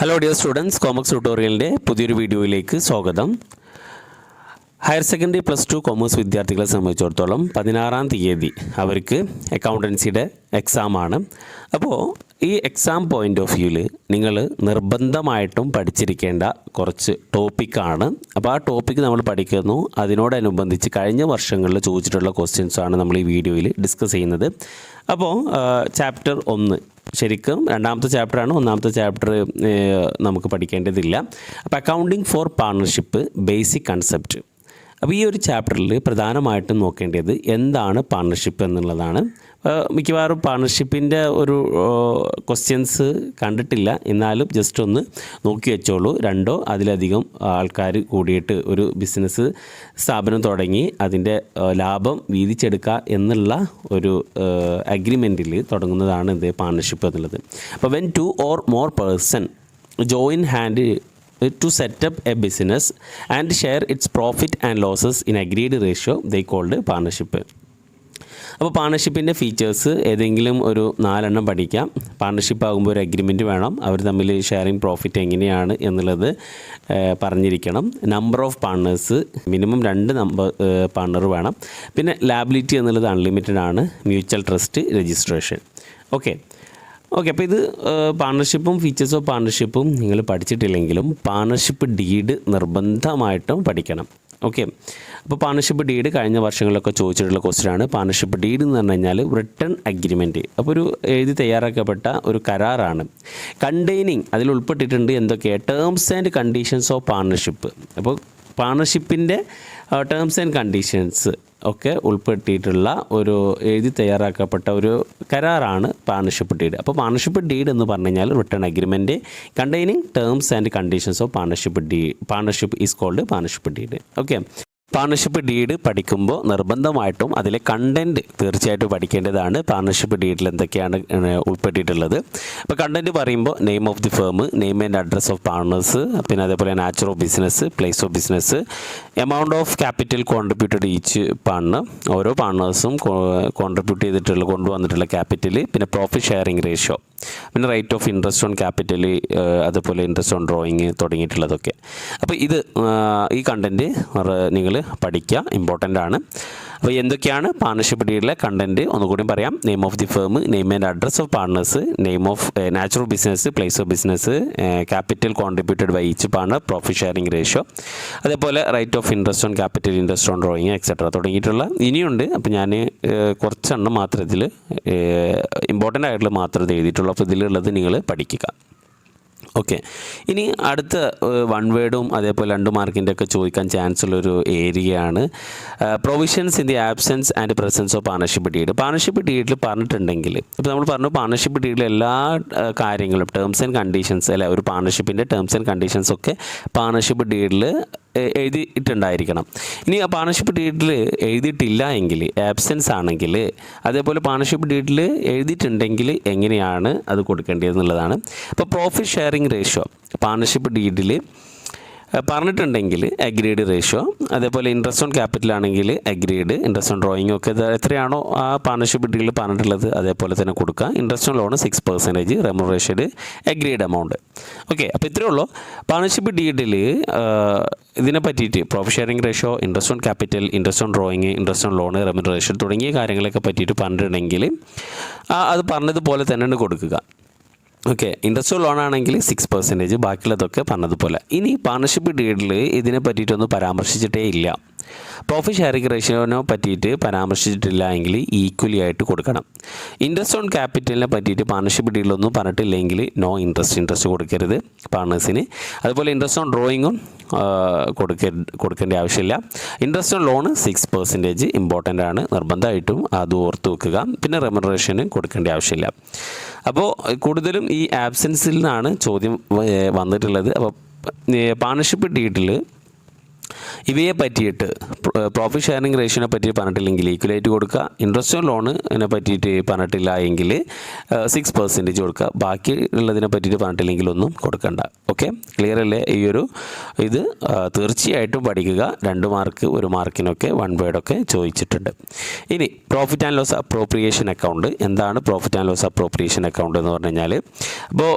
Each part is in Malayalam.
ഹലോ ഡിയർ സ്റ്റുഡൻസ്, കോമേഴ്സ് ട്യൂട്ടോറിയലിൻ്റെ പുതിയൊരു വീഡിയോയിലേക്ക് സ്വാഗതം. ഹയർ സെക്കൻഡറി +2 കോമേഴ്സ് വിദ്യാർത്ഥികളെ സംബന്ധിച്ചിടത്തോളം 16-ാം തീയതി അവർക്ക് അക്കൗണ്ടൻസിയുടെ എക്സാമാണ്. അപ്പോൾ ഈ എക്സാം പോയിൻ്റ് ഓഫ് വ്യൂവിൽ നിങ്ങൾ നിർബന്ധമായിട്ടും പഠിച്ചിരിക്കേണ്ട കുറച്ച് ടോപ്പിക്കാണ്. അപ്പോൾ ആ ടോപ്പിക്ക് നമ്മൾ പഠിക്കുന്നു. അതിനോടനുബന്ധിച്ച് കഴിഞ്ഞ വർഷങ്ങളിൽ ചോദിച്ചിട്ടുള്ള ക്വസ്റ്റ്യൻസാണ് നമ്മൾ ഈ വീഡിയോയിൽ ഡിസ്കസ് ചെയ്യുന്നത്. അപ്പോൾ ചാപ്റ്റർ 1 ശരിക്കും രണ്ടാമത്തെ ചാപ്റ്ററാണ്. ഒന്നാമത്തെ ചാപ്റ്റർ നമുക്ക് പഠിക്കേണ്ടതില്ല. അപ്പോൾ accounting for partnership basic concept. അപ്പോൾ ഈ ഒരു ചാപ്റ്ററിൽ പ്രധാനമായിട്ടും നോക്കേണ്ടത് എന്താണ് പാർട്ണർഷിപ്പ് എന്നുള്ളതാണ്. മിക്കവാറും പാർട്ണർഷിപ്പിൻ്റെ ഒരു ക്വസ്റ്റ്യൻസ് കണ്ടിട്ടില്ല, എന്നാലും ജസ്റ്റ് ഒന്ന് നോക്കി വെച്ചോളൂ. 2 അതിലധികം ആൾക്കാർ കൂടിയിട്ട് ഒരു ബിസിനസ് സ്ഥാപനം തുടങ്ങി അതിൻ്റെ ലാഭം വീതിച്ചെടുക്കുക എന്നുള്ള ഒരു അഗ്രിമെൻറ്റിൽ തുടങ്ങുന്നതാണ് ഇത് പാർട്ണർഷിപ്പ് എന്നുള്ളത്. അപ്പോൾ when 2 or more person join hand to set up a business and share its profit and losses in agreed ratio, they called partnership. അപ്പോൾ പാർട്ണർഷിപ്പിൻ്റെ ഫീച്ചേഴ്സ് ഏതെങ്കിലും ഒരു 4 എണ്ണം പഠിക്കാം. പാർട്ണർഷിപ്പ് ആകുമ്പോൾ ഒരു അഗ്രിമെൻറ്റ് വേണം, അവർ തമ്മിൽ ഷെയറിങ് പ്രോഫിറ്റ് എങ്ങനെയാണ് എന്നുള്ളത് പറഞ്ഞിരിക്കണം. Number of partners minimum 2 partner വേണം. പിന്നെ ലാബിലിറ്റി എന്നുള്ളത് അൺലിമിറ്റഡ് ആണ്. Mutual trust registration. ഓക്കെ, അപ്പോൾ ഇത് പാർട്ണർഷിപ്പും ഫീച്ചേഴ്സ് ഓഫ് പാർട്ണർഷിപ്പും നിങ്ങൾ പഠിച്ചിട്ടില്ലെങ്കിലും പാർട്ണർഷിപ്പ് ഡീഡ് നിർബന്ധമായിട്ടും പഠിക്കണം. ഓക്കെ, അപ്പോൾ പാർട്ണർഷിപ്പ് ഡീഡ് കഴിഞ്ഞ വർഷങ്ങളിലൊക്കെ ചോദിച്ചിട്ടുള്ള ക്വസ്റ്റ്യനാണ്. പാർട്ണർഷിപ്പ് ഡീഡ് എന്ന് പറഞ്ഞു കഴിഞ്ഞാൽ റിട്ടൺ അഗ്രിമെൻറ്റ്, അപ്പോൾ ഒരു എഴുതി തയ്യാറാക്കപ്പെട്ട ഒരു കരാറാണ്. കണ്ടെയ്നിങ് അതിൽ ഉൾപ്പെട്ടിട്ടുണ്ട് എന്തൊക്കെ terms and conditions of partnership. അപ്പോൾ പാർട്ണർഷിപ്പിൻ്റെ ടേംസ് ആൻഡ് കണ്ടീഷൻസ് ഒക്കെ ഉൾപ്പെടുത്തിയിട്ടുള്ള ഒരു എഴുതി തയ്യാറാക്കപ്പെട്ട ഒരു കരാറാണ് പാർട്ണർഷിപ്പ് ഡീഡ്. അപ്പോൾ പാർട്ണർഷിപ്പ് ഡീഡ് എന്ന് പറഞ്ഞു കഴിഞ്ഞാൽ written agreement containing terms and conditions of partnership is called partnership deed. Okay, partnership deed പഠിക്കുമ്പോൾ നിർബന്ധമായിട്ടും അതിലെ കണ്ടൻറ്റ് തീർച്ചയായിട്ടും പഠിക്കേണ്ടതാണ്. പാർട്ണർഷിപ്പ് ഡീഡിൽ എന്തൊക്കെയാണ് ഉൾപ്പെട്ടിട്ടുള്ളത്. അപ്പോൾ കണ്ടൻറ്റ് പറയുമ്പോൾ name of the firm, name and address of partners, പിന്നെ അതേപോലെ nature of business, place of business, amount of capital contributed each partner, ഓരോ പാർട്ണേഴ്സും കൊണ്ടുവന്നിട്ടുള്ള ക്യാപിറ്റൽ, പിന്നെ പ്രോഫിറ്റ് ഷെയറിംഗ് റേഷ്യോ, പിന്നെ rate of interest on capital, അതുപോലെ ഇൻട്രസ്റ്റ് ഓൺ ഡ്രോയിങ് തുടങ്ങിയിട്ടുള്ളതൊക്കെ. അപ്പോൾ ഈ കണ്ടൻറ്റ് നിങ്ങൾ പഠിക്കുക, ഇമ്പോർട്ടൻ്റ് ആണ്. അപ്പോൾ എന്തൊക്കെയാണ് പാർട്ണർഷിപ്പ് ഡീഡിലെ കണ്ടൻറ്റ് ഒന്നുകൂടി പറയാം. Name of the firm, name and address of partners, name of nature of business, place of business, capital contributed by each partner, profit sharing ratio, അതേപോലെ rate of interest on capital, interest on drawing etcetera തുടങ്ങിയിട്ടുള്ള ഇനിയുണ്ട്. അപ്പോൾ ഞാൻ കുറച്ചെണ്ണം മാത്രം ഇതിൽ ഇമ്പോർട്ടൻ്റ് ആയിട്ടുള്ള മാത്രം എഴുതിയിട്ടുള്ളൂ. അപ്പോൾ ഇതിലുള്ളത് നിങ്ങൾ പഠിക്കുക. ഓക്കെ, ഇനി അടുത്ത 1 വേർഡും അതേപോലെ 2 മാർക്കിൻ്റെ ഒക്കെ ചോദിക്കാൻ ചാൻസ് ഉള്ളൊരു ഏരിയയാണ് provisions in the absence and presence of partnership deed. Partnership ഡീഡിൽ പറഞ്ഞിട്ടുണ്ടെങ്കിൽ, ഇപ്പോൾ നമ്മൾ പറഞ്ഞു പാർട്ണർഷിപ്പ് ഡീഡിൽ എല്ലാ കാര്യങ്ങളും ടേംസ് ആൻഡ് കണ്ടീഷൻസ് അല്ലെ, ഒരു പാർട്ണർഷിപ്പിൻ്റെ ടേംസ് ആൻഡ് കണ്ടീഷൻസ് ഒക്കെ പാർട്ണർഷിപ്പ് ഡീഡിൽ എഴുതിയിട്ടുണ്ടായിരിക്കണം. ഇനി ആ പാർട്ണർഷിപ്പ് ഡീഡിൽ എഴുതിയിട്ടില്ല എങ്കിൽ, ആബ്സെൻസ് ആണെങ്കിൽ, അതേപോലെ പാർട്ണർഷിപ്പ് ഡീഡിൽ എഴുതിയിട്ടുണ്ടെങ്കിൽ എങ്ങനെയാണ് അത് കൊടുക്കേണ്ടതെന്നുള്ളതാണ്. അപ്പോൾ പ്രോഫിറ്റ് ഷെയറിംഗ് റേഷ്യോ പാർട്ണർഷിപ്പ് ഡീഡിൽ പറഞ്ഞിട്ടുണ്ടെങ്കിൽ അഗ്രീഡ് റേഷ്യോ, അതേപോലെ ഇൻട്രസ്റ്റ് ഓൺ ക്യാപിറ്റൽ ആണെങ്കിൽ അഗ്രീഡ്, ഇൻട്രസ്റ്റ് ഓൺ ഡ്രോയിങ് ഒക്കെ എത്രയാണോ ആ പാർട്ണർഷിപ്പ് ഡീഡിൽ പറഞ്ഞിട്ടുള്ളത് അതേപോലെ തന്നെ കൊടുക്കുക. Interest on loan 6%, remuneration agreed amount. Okay, അപ്പോൾ ഇത്രയേ ഉള്ളൂ. പാർട്ണർഷിപ്പ് ഡീഡിൽ ഇതിനെ പറ്റിയിട്ട് profit sharing ratio, interest on capital, interest on drawing, interest on loan, remuneration തുടങ്ങിയ കാര്യങ്ങളൊക്കെ പറ്റിയിട്ട് പറഞ്ഞിട്ടുണ്ടെങ്കിൽ അത് പറഞ്ഞതുപോലെ തന്നെ കൊടുക്കുക. ഓക്കെ, ഇൻട്രസ്റ്റ് ഓൺ ലോൺ ആണെങ്കിൽ 6%, ബാക്കിയുള്ളതൊക്കെ പറഞ്ഞതുപോലെ. ഇനി പാർട്ണർഷിപ്പ് ഡീഡിൽ ഇതിനെ പറ്റിയിട്ടൊന്നും പരാമർശിച്ചിട്ടേ ഇല്ല. പ്രോഫിറ്റ് ഷെയറിംഗ് റേഷ്യോനെ പറ്റിയിട്ട് പരാമർശിച്ചിട്ടില്ല എങ്കിൽ ഈക്വലി ആയിട്ട് കൊടുക്കണം. ഇൻട്രസ്റ്റ് ഓൺ ക്യാപിറ്റലിനെ പറ്റിയിട്ട് പാർട്ണർഷിപ്പ് ഡീഡിലൊന്നും പറഞ്ഞിട്ടില്ലെങ്കിൽ നോ ഇൻട്രസ്റ്റ് കൊടുക്കരുത് പാർട്ണേഴ്സിന്. അതുപോലെ ഇൻട്രസ്റ്റ് ഓൺ ഡ്രോയിങ്ങും കൊടുക്കേണ്ട ആവശ്യമില്ല. ഇൻട്രസ്റ്റ് ഓൺ ലോൺ 6% ഇമ്പോർട്ടൻ്റ് ആണ്, നിർബന്ധമായിട്ടും അത് ഓർത്ത് വെക്കുക. പിന്നെ റെമ്യൂണറേഷന് കൊടുക്കേണ്ട ആവശ്യമില്ല. അപ്പോൾ കൂടുതലും ഈ ആബ്സെൻസിൽ നിന്നാണ് ചോദ്യം വന്നിട്ടുള്ളത്. അപ്പോൾ പാർട്ണർഷിപ്പ് ഡീഡിൽ ഇവയെ പറ്റിയിട്ട് പ്രോഫിറ്റ് ഷെയറിംഗ് റേഷ്യോനെ പറ്റി പറഞ്ഞിട്ടില്ലെങ്കിൽ ഈക്വലേറ്റ് കൊടുക്കുക. ഇൻട്രസ്റ്റ് ഓൺ ലോണിനെ പറ്റിയിട്ട് പറഞ്ഞിട്ടില്ല എങ്കിൽ 6% കൊടുക്കുക. ബാക്കി ഉള്ളതിനെ പറ്റിയിട്ട് പറഞ്ഞിട്ടില്ലെങ്കിൽ ഒന്നും കൊടുക്കണ്ട. ഓക്കെ, ക്ലിയർ അല്ലേ? ഇത് തീർച്ചയായിട്ടും പഠിക്കുക. 2 മാർക്ക് 1 മാർക്കിനൊക്കെ 1 വേർഡൊക്കെ ചോദിച്ചിട്ടുണ്ട്. ഇനി profit and loss appropriation account. എന്താണ് profit and loss appropriation account എന്ന് പറഞ്ഞു കഴിഞ്ഞാൽ, അപ്പോൾ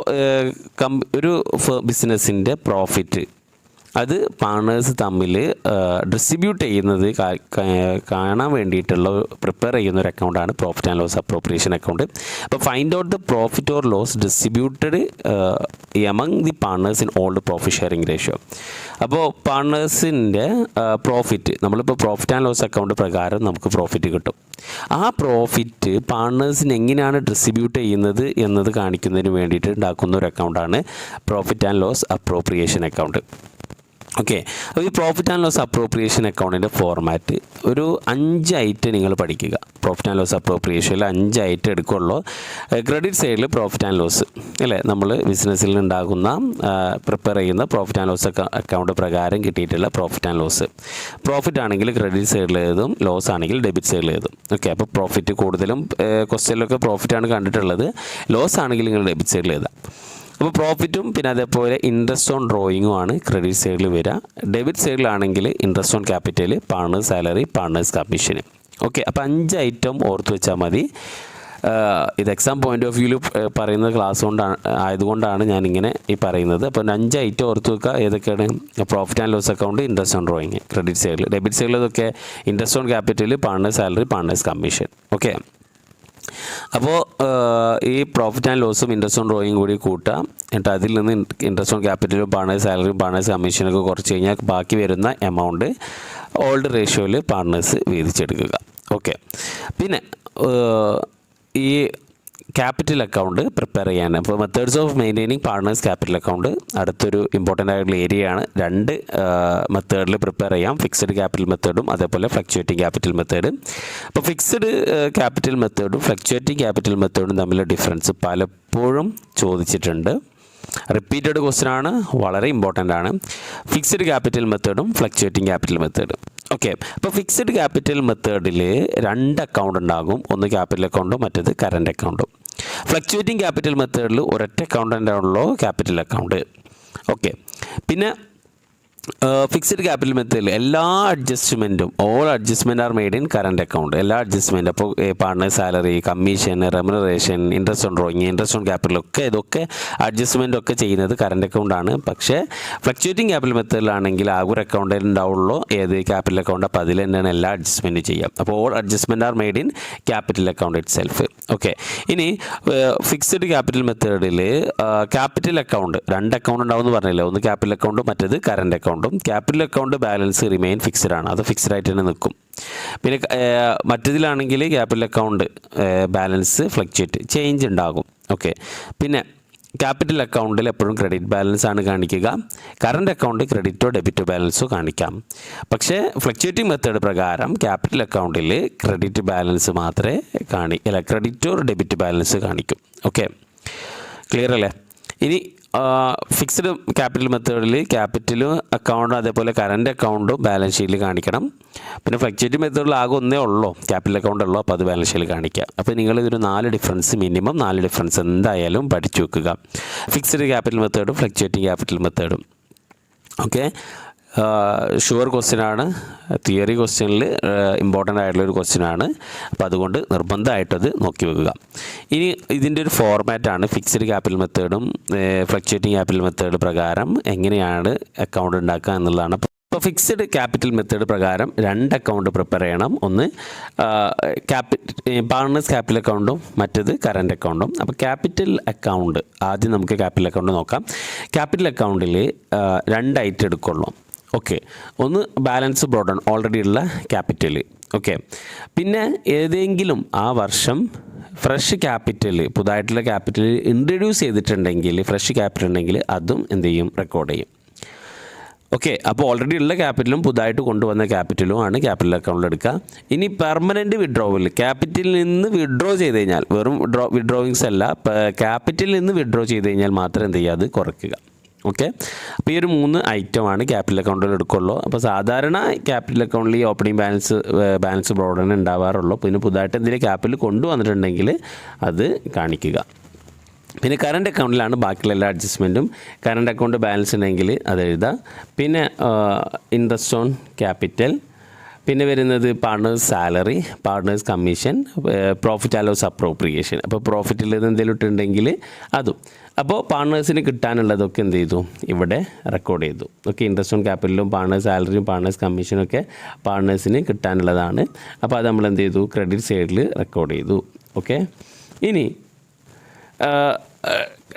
ഒരു ബിസിനസ്സിൻ്റെ പ്രോഫിറ്റ് അത് പാർട്ണേഴ്സ് തമ്മിൽ ഡിസ്ട്രിബ്യൂട്ട് ചെയ്യുന്നത് കാണാൻ വേണ്ടിയിട്ടുള്ള പ്രിപ്പയർ ചെയ്യുന്ന ഒരു അക്കൗണ്ടാണ് profit and loss appropriation account. അപ്പോൾ find out the profit or loss distributed among the partners in all the profit sharing ratio. അപ്പോൾ പാർട്ണേഴ്സിൻ്റെ പ്രോഫിറ്റ്, നമ്മളിപ്പോൾ പ്രോഫിറ്റ് ആൻഡ് ലോസ് അക്കൗണ്ട് പ്രകാരം നമുക്ക് പ്രോഫിറ്റ് കിട്ടും. ആ പ്രോഫിറ്റ് പാർട്ണേഴ്സിന് എങ്ങനെയാണ് ഡിസ്ട്രിബ്യൂട്ട് ചെയ്യുന്നത് എന്നത് കാണിക്കുന്നതിന് വേണ്ടിയിട്ട് ഉണ്ടാക്കുന്ന ഒരു അക്കൗണ്ടാണ് profit and loss appropriation account. Okay, അപ്പോൾ ഈ പ്രോഫിറ്റ് ആൻഡ് ലോസ് അപ്രോപ്രിയേഷൻ അക്കൗണ്ടിൻ്റെ ഫോർമാറ്റ് ഒരു 5 ഐറ്റം നിങ്ങൾ പഠിക്കുക. പ്രോഫിറ്റ് ആൻഡ് ലോസ് അപ്രോപ്രിയേഷനിൽ 5 ഐറ്റം എടുക്കുള്ളൂ. ക്രെഡിറ്റ് സൈഡിൽ പ്രോഫിറ്റ് ആൻഡ് ലോസ് അല്ലേ, നമ്മൾ ബിസിനസ്സിൽ ഉണ്ടാകുന്ന പ്രിപ്പയർ ചെയ്യുന്ന പ്രോഫിറ്റ് ആൻഡ് ലോസ് അക്കൗണ്ട് പ്രകാരം കിട്ടിയിട്ടുള്ള പ്രോഫിറ്റ് ആൻഡ് ലോസ്. പ്രോഫിറ്റ് ആണെങ്കിൽ ക്രെഡിറ്റ് സൈഡിൽ എഴുതും, ലോസ് ആണെങ്കിൽ ഡെബിറ്റ് സൈഡിൽ എഴുതും. ഓക്കെ, അപ്പോൾ പ്രോഫിറ്റ് കൂടുതലും ക്വസ്റ്റ്യനിലൊക്കെ പ്രോഫിറ്റാണ് കണ്ടിട്ടുള്ളത്. ലോസ് ആണെങ്കിൽ നിങ്ങൾ ഡെബിറ്റ് സൈഡിൽ എഴുതാം. അപ്പോൾ പ്രോഫിറ്റും പിന്നെ അതേപോലെ ഇൻട്രസ്റ്റ് ഓൺ ഡ്രോയിങ്ങും ആണ് ക്രെഡിറ്റ് സൈഡിൽ വരിക. ഡെബിറ്റ് സൈഡിലാണെങ്കിൽ interest on capital, partners salary, partners കമ്മീഷന്. ഓക്കെ, അപ്പോൾ 5 ഐറ്റം ഓർത്ത് വെച്ചാൽ മതി. ഇത് എക്സാം പോയിന്റ് ഓഫ് വ്യൂവിൽ പറയുന്ന ക്ലാസ് ആയതുകൊണ്ടാണ് ഞാനിങ്ങനെ ഈ പറയുന്നത്. അപ്പോൾ 5 ഐറ്റം ഓർത്ത് വെക്കുക. ഏതൊക്കെയാണ്? Profit and loss account, interest on drawing credit സൈഡിൽ. ഡെബിറ്റ് സൈഡിൽ ഇതൊക്കെ interest on capital, partners salary, partners commission. Okay, അപ്പോൾ ഈ പ്രോഫിറ്റ് ആൻഡ് ലോസും ഇൻട്രസ്റ്റ് ഓൺ ഡ്രോയിങ് കൂടി കൂട്ടുക. എന്നിട്ട് അതിൽ നിന്ന് ഇൻട്രസ്റ്റ് ഓൺ ക്യാപിറ്റലും പാർട്ണേഴ്സ് സാലറിയും പാർട്ണേഴ്സ് കമ്മീഷനൊക്കെ കുറച്ച് കഴിഞ്ഞാൽ ബാക്കി വരുന്ന എമൗണ്ട് ഓൾഡ് റേഷ്യോയിൽ പാർട്ണേഴ്സ് വീതിച്ചെടുക്കുക. ഓക്കെ, പിന്നെ ഈ ക്യാപിറ്റൽ അക്കൗണ്ട് പ്രിപ്പയർ ചെയ്യാൻ അപ്പോൾ methods of maintaining partners capital account അടുത്തൊരു ഇമ്പോർട്ടൻ്റ് ആയിട്ടുള്ള ഏരിയയാണ്. 2 മെത്തേഡിൽ പ്രിപ്പയർ ചെയ്യാം, ഫിക്സഡ് ക്യാപിറ്റൽ മെത്തേഡും അതേപോലെ ഫ്ലക്ച്വേറ്റിംഗ് ക്യാപിറ്റൽ മെത്തേഡ്. അപ്പോൾ ഫിക്സഡ് ക്യാപിറ്റൽ മെത്തേഡും ഫ്ലക്ച്വേറ്റിംഗ് ക്യാപിറ്റൽ മെത്തേഡും തമ്മിലുള്ള ഡിഫറൻസ് പലപ്പോഴും ചോദിച്ചിട്ടുണ്ട്. റിപ്പീറ്റഡ് ക്വസ്റ്റ്യൻ ആണ്, വളരെ ഇമ്പോർട്ടൻ്റ് ആണ്. ഫിക്സഡ് ക്യാപിറ്റൽ മെത്തേഡും ഫ്ലക്ച്വേറ്റിംഗ് ക്യാപിറ്റൽ മെത്തേഡും. ഓക്കെ, അപ്പോൾ ഫിക്സഡ് ക്യാപിറ്റൽ മെത്തേഡിൽ 2 അക്കൗണ്ട് ഉണ്ടാകും. ഒന്ന് ക്യാപിറ്റൽ അക്കൗണ്ടും മറ്റേത് കറൻറ്റ് അക്കൗണ്ടും. ഫ്ലക്ച്വേറ്റിംഗ് ക്യാപിറ്റൽ മെത്തേഡിൽ ഒരൊറ്റ അക്കൗണ്ട് ഉള്ളൂ, ക്യാപിറ്റൽ അക്കൗണ്ട്. ഓക്കെ, പിന്നെ ഫിക്സഡ് ക്യാപിറ്റൽ മെത്തേഡിൽ എല്ലാ അഡ്ജസ്റ്റ്മെൻറ്റും all adjustment are made in current account. എല്ലാ അഡ്ജസ്റ്റ്മെൻറ്റ്, അപ്പോൾ partner salary, commission, remuneration, interest on drawing, interest on capital ഒക്കെ ഇതൊക്കെ അഡ്ജസ്റ്റ്മെൻ്റ് ഒക്കെ ചെയ്യുന്നത് കറൻറ്റ് അക്കൗണ്ടാണ്. പക്ഷേ ഫ്ലക്ച്വേറ്റിംഗ് ക്യാപിറ്റൽ മെത്തേഡിലാണെങ്കിൽ ആകെ ഒരു അക്കൗണ്ടേ ഉണ്ടാവുള്ളൂ, ഏത് ക്യാപിറ്റൽ അക്കൗണ്ട്. അപ്പോൾ അതിൽ തന്നെയാണ് എല്ലാ അഡ്ജസ്റ്റ്മെൻറ്റ് ചെയ്യാം. അപ്പോൾ all adjustment are made in capital account itself. Okay, ഇനി ഫിക്സഡ് ക്യാപിറ്റൽ മെത്തേഡിൽ ക്യാപിറ്റൽ അക്കൗണ്ട് 2 അക്കൗണ്ട് ഉണ്ടാവുമെന്ന് പറഞ്ഞില്ല, ഒന്ന് ക്യാപിറ്റൽ അക്കൗണ്ടും മറ്റേത് കറൻറ്റ് അക്കൗണ്ടും. Capital account balance remain fixed ആണ്, അത് ഫിക്സഡ് ആയിട്ട് തന്നെ നിൽക്കും. പിന്നെ മറ്റേതിലാണെങ്കിൽ capital account balance fluctuate change ഉണ്ടാകും. ഓക്കെ, പിന്നെ ക്യാപിറ്റൽ അക്കൗണ്ടിൽ എപ്പോഴും ക്രെഡിറ്റ് ബാലൻസ് ആണ് കാണിക്കുക. കറൻറ്റ് അക്കൗണ്ട് ക്രെഡിറ്റോ ഡെബിറ്റോ ബാലൻസോ കാണിക്കാം. പക്ഷേ ഫ്ലക്ച്വേറ്റിംഗ് മെത്തേഡ് പ്രകാരം ക്യാപിറ്റൽ അക്കൗണ്ടിൽ ക്രെഡിറ്റ് ബാലൻസ് മാത്രമേ ക്രെഡിറ്റോ ഡെബിറ്റ് ബാലൻസ് കാണിക്കും. ഓക്കെ, ക്ലിയർ അല്ലേ? ഇനി ഫിക്സ്ഡ് ക്യാപിറ്റൽ മെത്തേഡിൽ ക്യാപിറ്റൽ അക്കൗണ്ടും അതേപോലെ കറൻറ്റ് അക്കൗണ്ടും ബാലൻസ് ഷീറ്റിൽ കാണിക്കണം. പിന്നെ ഫ്ലക്ച്വേറ്റിംഗ് മെത്തേഡിൽ ആകെ ഒന്നേ ഉള്ളൂ, ക്യാപിറ്റൽ അക്കൗണ്ട് ഉള്ളൂ, അപ്പോൾ അത് ബാലൻസ് ഷീറ്റിൽ കാണിക്കുക. അപ്പോൾ നിങ്ങളിതൊരു 4 ഡിഫറൻസ്, മിനിമം 4 ഡിഫറൻസ് എന്തായാലും പഠിച്ചു വെക്കുക, ഫിക്സ്ഡ് ക്യാപിറ്റൽ മെത്തേഡും ഫ്ലക്ച്വേറ്റിംഗ് ക്യാപിറ്റൽ മെത്തേഡും. ഓക്കെ, ഷുവർ ക്വസ്റ്റ്യനാണ്, തിയറി ക്വസ്റ്റ്യനിൽ ഇമ്പോർട്ടൻ്റ് ആയിട്ടുള്ളൊരു ക്വസ്റ്റ്യനാണ്. അപ്പോൾ അതുകൊണ്ട് നിർബന്ധമായിട്ടത് നോക്കി വെക്കുക. ഇനി ഇതിൻ്റെ ഒരു ഫോർമാറ്റാണ് ഫിക്സഡ് ക്യാപിറ്റൽ മെത്തേഡും ഫ്ലക്ച്വേറ്റിംഗ് ക്യാപിറ്റൽ മെത്തേഡ് പ്രകാരം എങ്ങനെയാണ് അക്കൗണ്ട് ഉണ്ടാക്കുക എന്നുള്ളതാണ്. ഇപ്പോൾ ഫിക്സഡ് ക്യാപിറ്റൽ മെത്തേഡ് പ്രകാരം 2 അക്കൗണ്ട് പ്രിപ്പയർ ചെയ്യണം, ഒന്ന് പാർട്ണേഴ്സ് ക്യാപിറ്റൽ അക്കൗണ്ടും മറ്റേത് കറൻറ്റ് അക്കൗണ്ടും. അപ്പോൾ ക്യാപിറ്റൽ അക്കൗണ്ട് ആദ്യം നമുക്ക് ക്യാപിറ്റൽ അക്കൗണ്ട് നോക്കാം. ക്യാപിറ്റൽ അക്കൗണ്ടിൽ 2 ഐറ്റം എടുക്കുള്ളൂ. ഓക്കെ, ഒന്ന് ബാലൻസ് ബ്രോഡ് ഓൺ ഓൾറെഡി ഉള്ള ക്യാപിറ്റൽ. ഓക്കെ, പിന്നെ ഏതെങ്കിലും ആ വർഷം ഫ്രഷ് ക്യാപിറ്റൽ പുതുതായിട്ടുള്ള ക്യാപിറ്റൽ ഇൻട്രൊഡ്യൂസ് ചെയ്തിട്ടുണ്ടെങ്കിൽ, ഫ്രഷ് ക്യാപിറ്റൽ ഉണ്ടെങ്കിൽ അതും എന്ത് ചെയ്യും, റെക്കോർഡ് ചെയ്യും. ഓക്കെ, അപ്പോൾ ഓൾറെഡി ഉള്ള ക്യാപിറ്റലും പുതുതായിട്ട് കൊണ്ടുവന്ന ക്യാപിറ്റലും ആണ് ക്യാപിറ്റൽ അക്കൗണ്ടിൽ എടുക്കുക. ഇനി പെർമനൻറ്റ് വിഡ്രോവൽ, ക്യാപിറ്റലിൽ നിന്ന് വിഡ്രോ ചെയ്ത് കഴിഞ്ഞാൽ, വെറും വിഡ്രോയിങ്സ് അല്ല, ക്യാപിറ്റലിൽ നിന്ന് വിഡ്രോ ചെയ്ത് കഴിഞ്ഞാൽ മാത്രം എന്ത് ചെയ്യുക, അത് കുറയ്ക്കുക. ഓക്കെ, അപ്പോൾ ഈ ഒരു 3 ഐറ്റമാണ് ക്യാപിറ്റൽ അക്കൗണ്ടിൽ എടുക്കുള്ളൂ. അപ്പോൾ സാധാരണ ക്യാപിറ്റൽ അക്കൗണ്ടിൽ ഈ ഓപ്പണിംഗ് ബാലൻസ് ബ്രോഡനെ ഉണ്ടാവാറുള്ളൂ. പിന്നെ പുതുതായിട്ട് എന്തെങ്കിലും ക്യാപിറ്റൽ കൊണ്ടുവന്നിട്ടുണ്ടെങ്കിൽ അത് കാണിക്കുക. പിന്നെ കറണ്ട് അക്കൗണ്ടിലാണ് ബാക്കിയുള്ള എല്ലാ അഡ്ജസ്റ്റ്മെൻറ്റും. കറണ്ട് അക്കൗണ്ട് ബാലൻസ് ഉണ്ടെങ്കിൽ അത് എഴുതാം. പിന്നെ ഇൻട്രസ്റ്റ് ഓൺ ക്യാപിറ്റൽ, പിന്നെ വരുന്നത് partners salary, partners commission, profit and loss appropriation. അപ്പോൾ പ്രോഫിറ്റിൽ നിന്ന് എന്തെങ്കിലും ഇട്ടുണ്ടെങ്കിൽ അതും. അപ്പോൾ പാർട്ട്നേഴ്സിന് കിട്ടാനുള്ളതൊക്കെ എന്ത് ചെയ്തു, ഇവിടെ റെക്കോർഡ് ചെയ്തു. ഓക്കെ, ഇൻട്രസ്റ്റ് ഓൺ ക്യാപിറ്റലും പാർട്ട്നേഴ്സ് സാലറിയും പാർട്ട്നേഴ്സ് കമ്മീഷനും ഒക്കെ പാർട്ട്നേഴ്സിന് കിട്ടാനുള്ളതാണ്. അപ്പോൾ അത് നമ്മൾ എന്ത് ചെയ്തു, ക്രെഡിറ്റ് സൈഡിൽ റെക്കോർഡ് ചെയ്തു. ഓക്കെ, ഇനി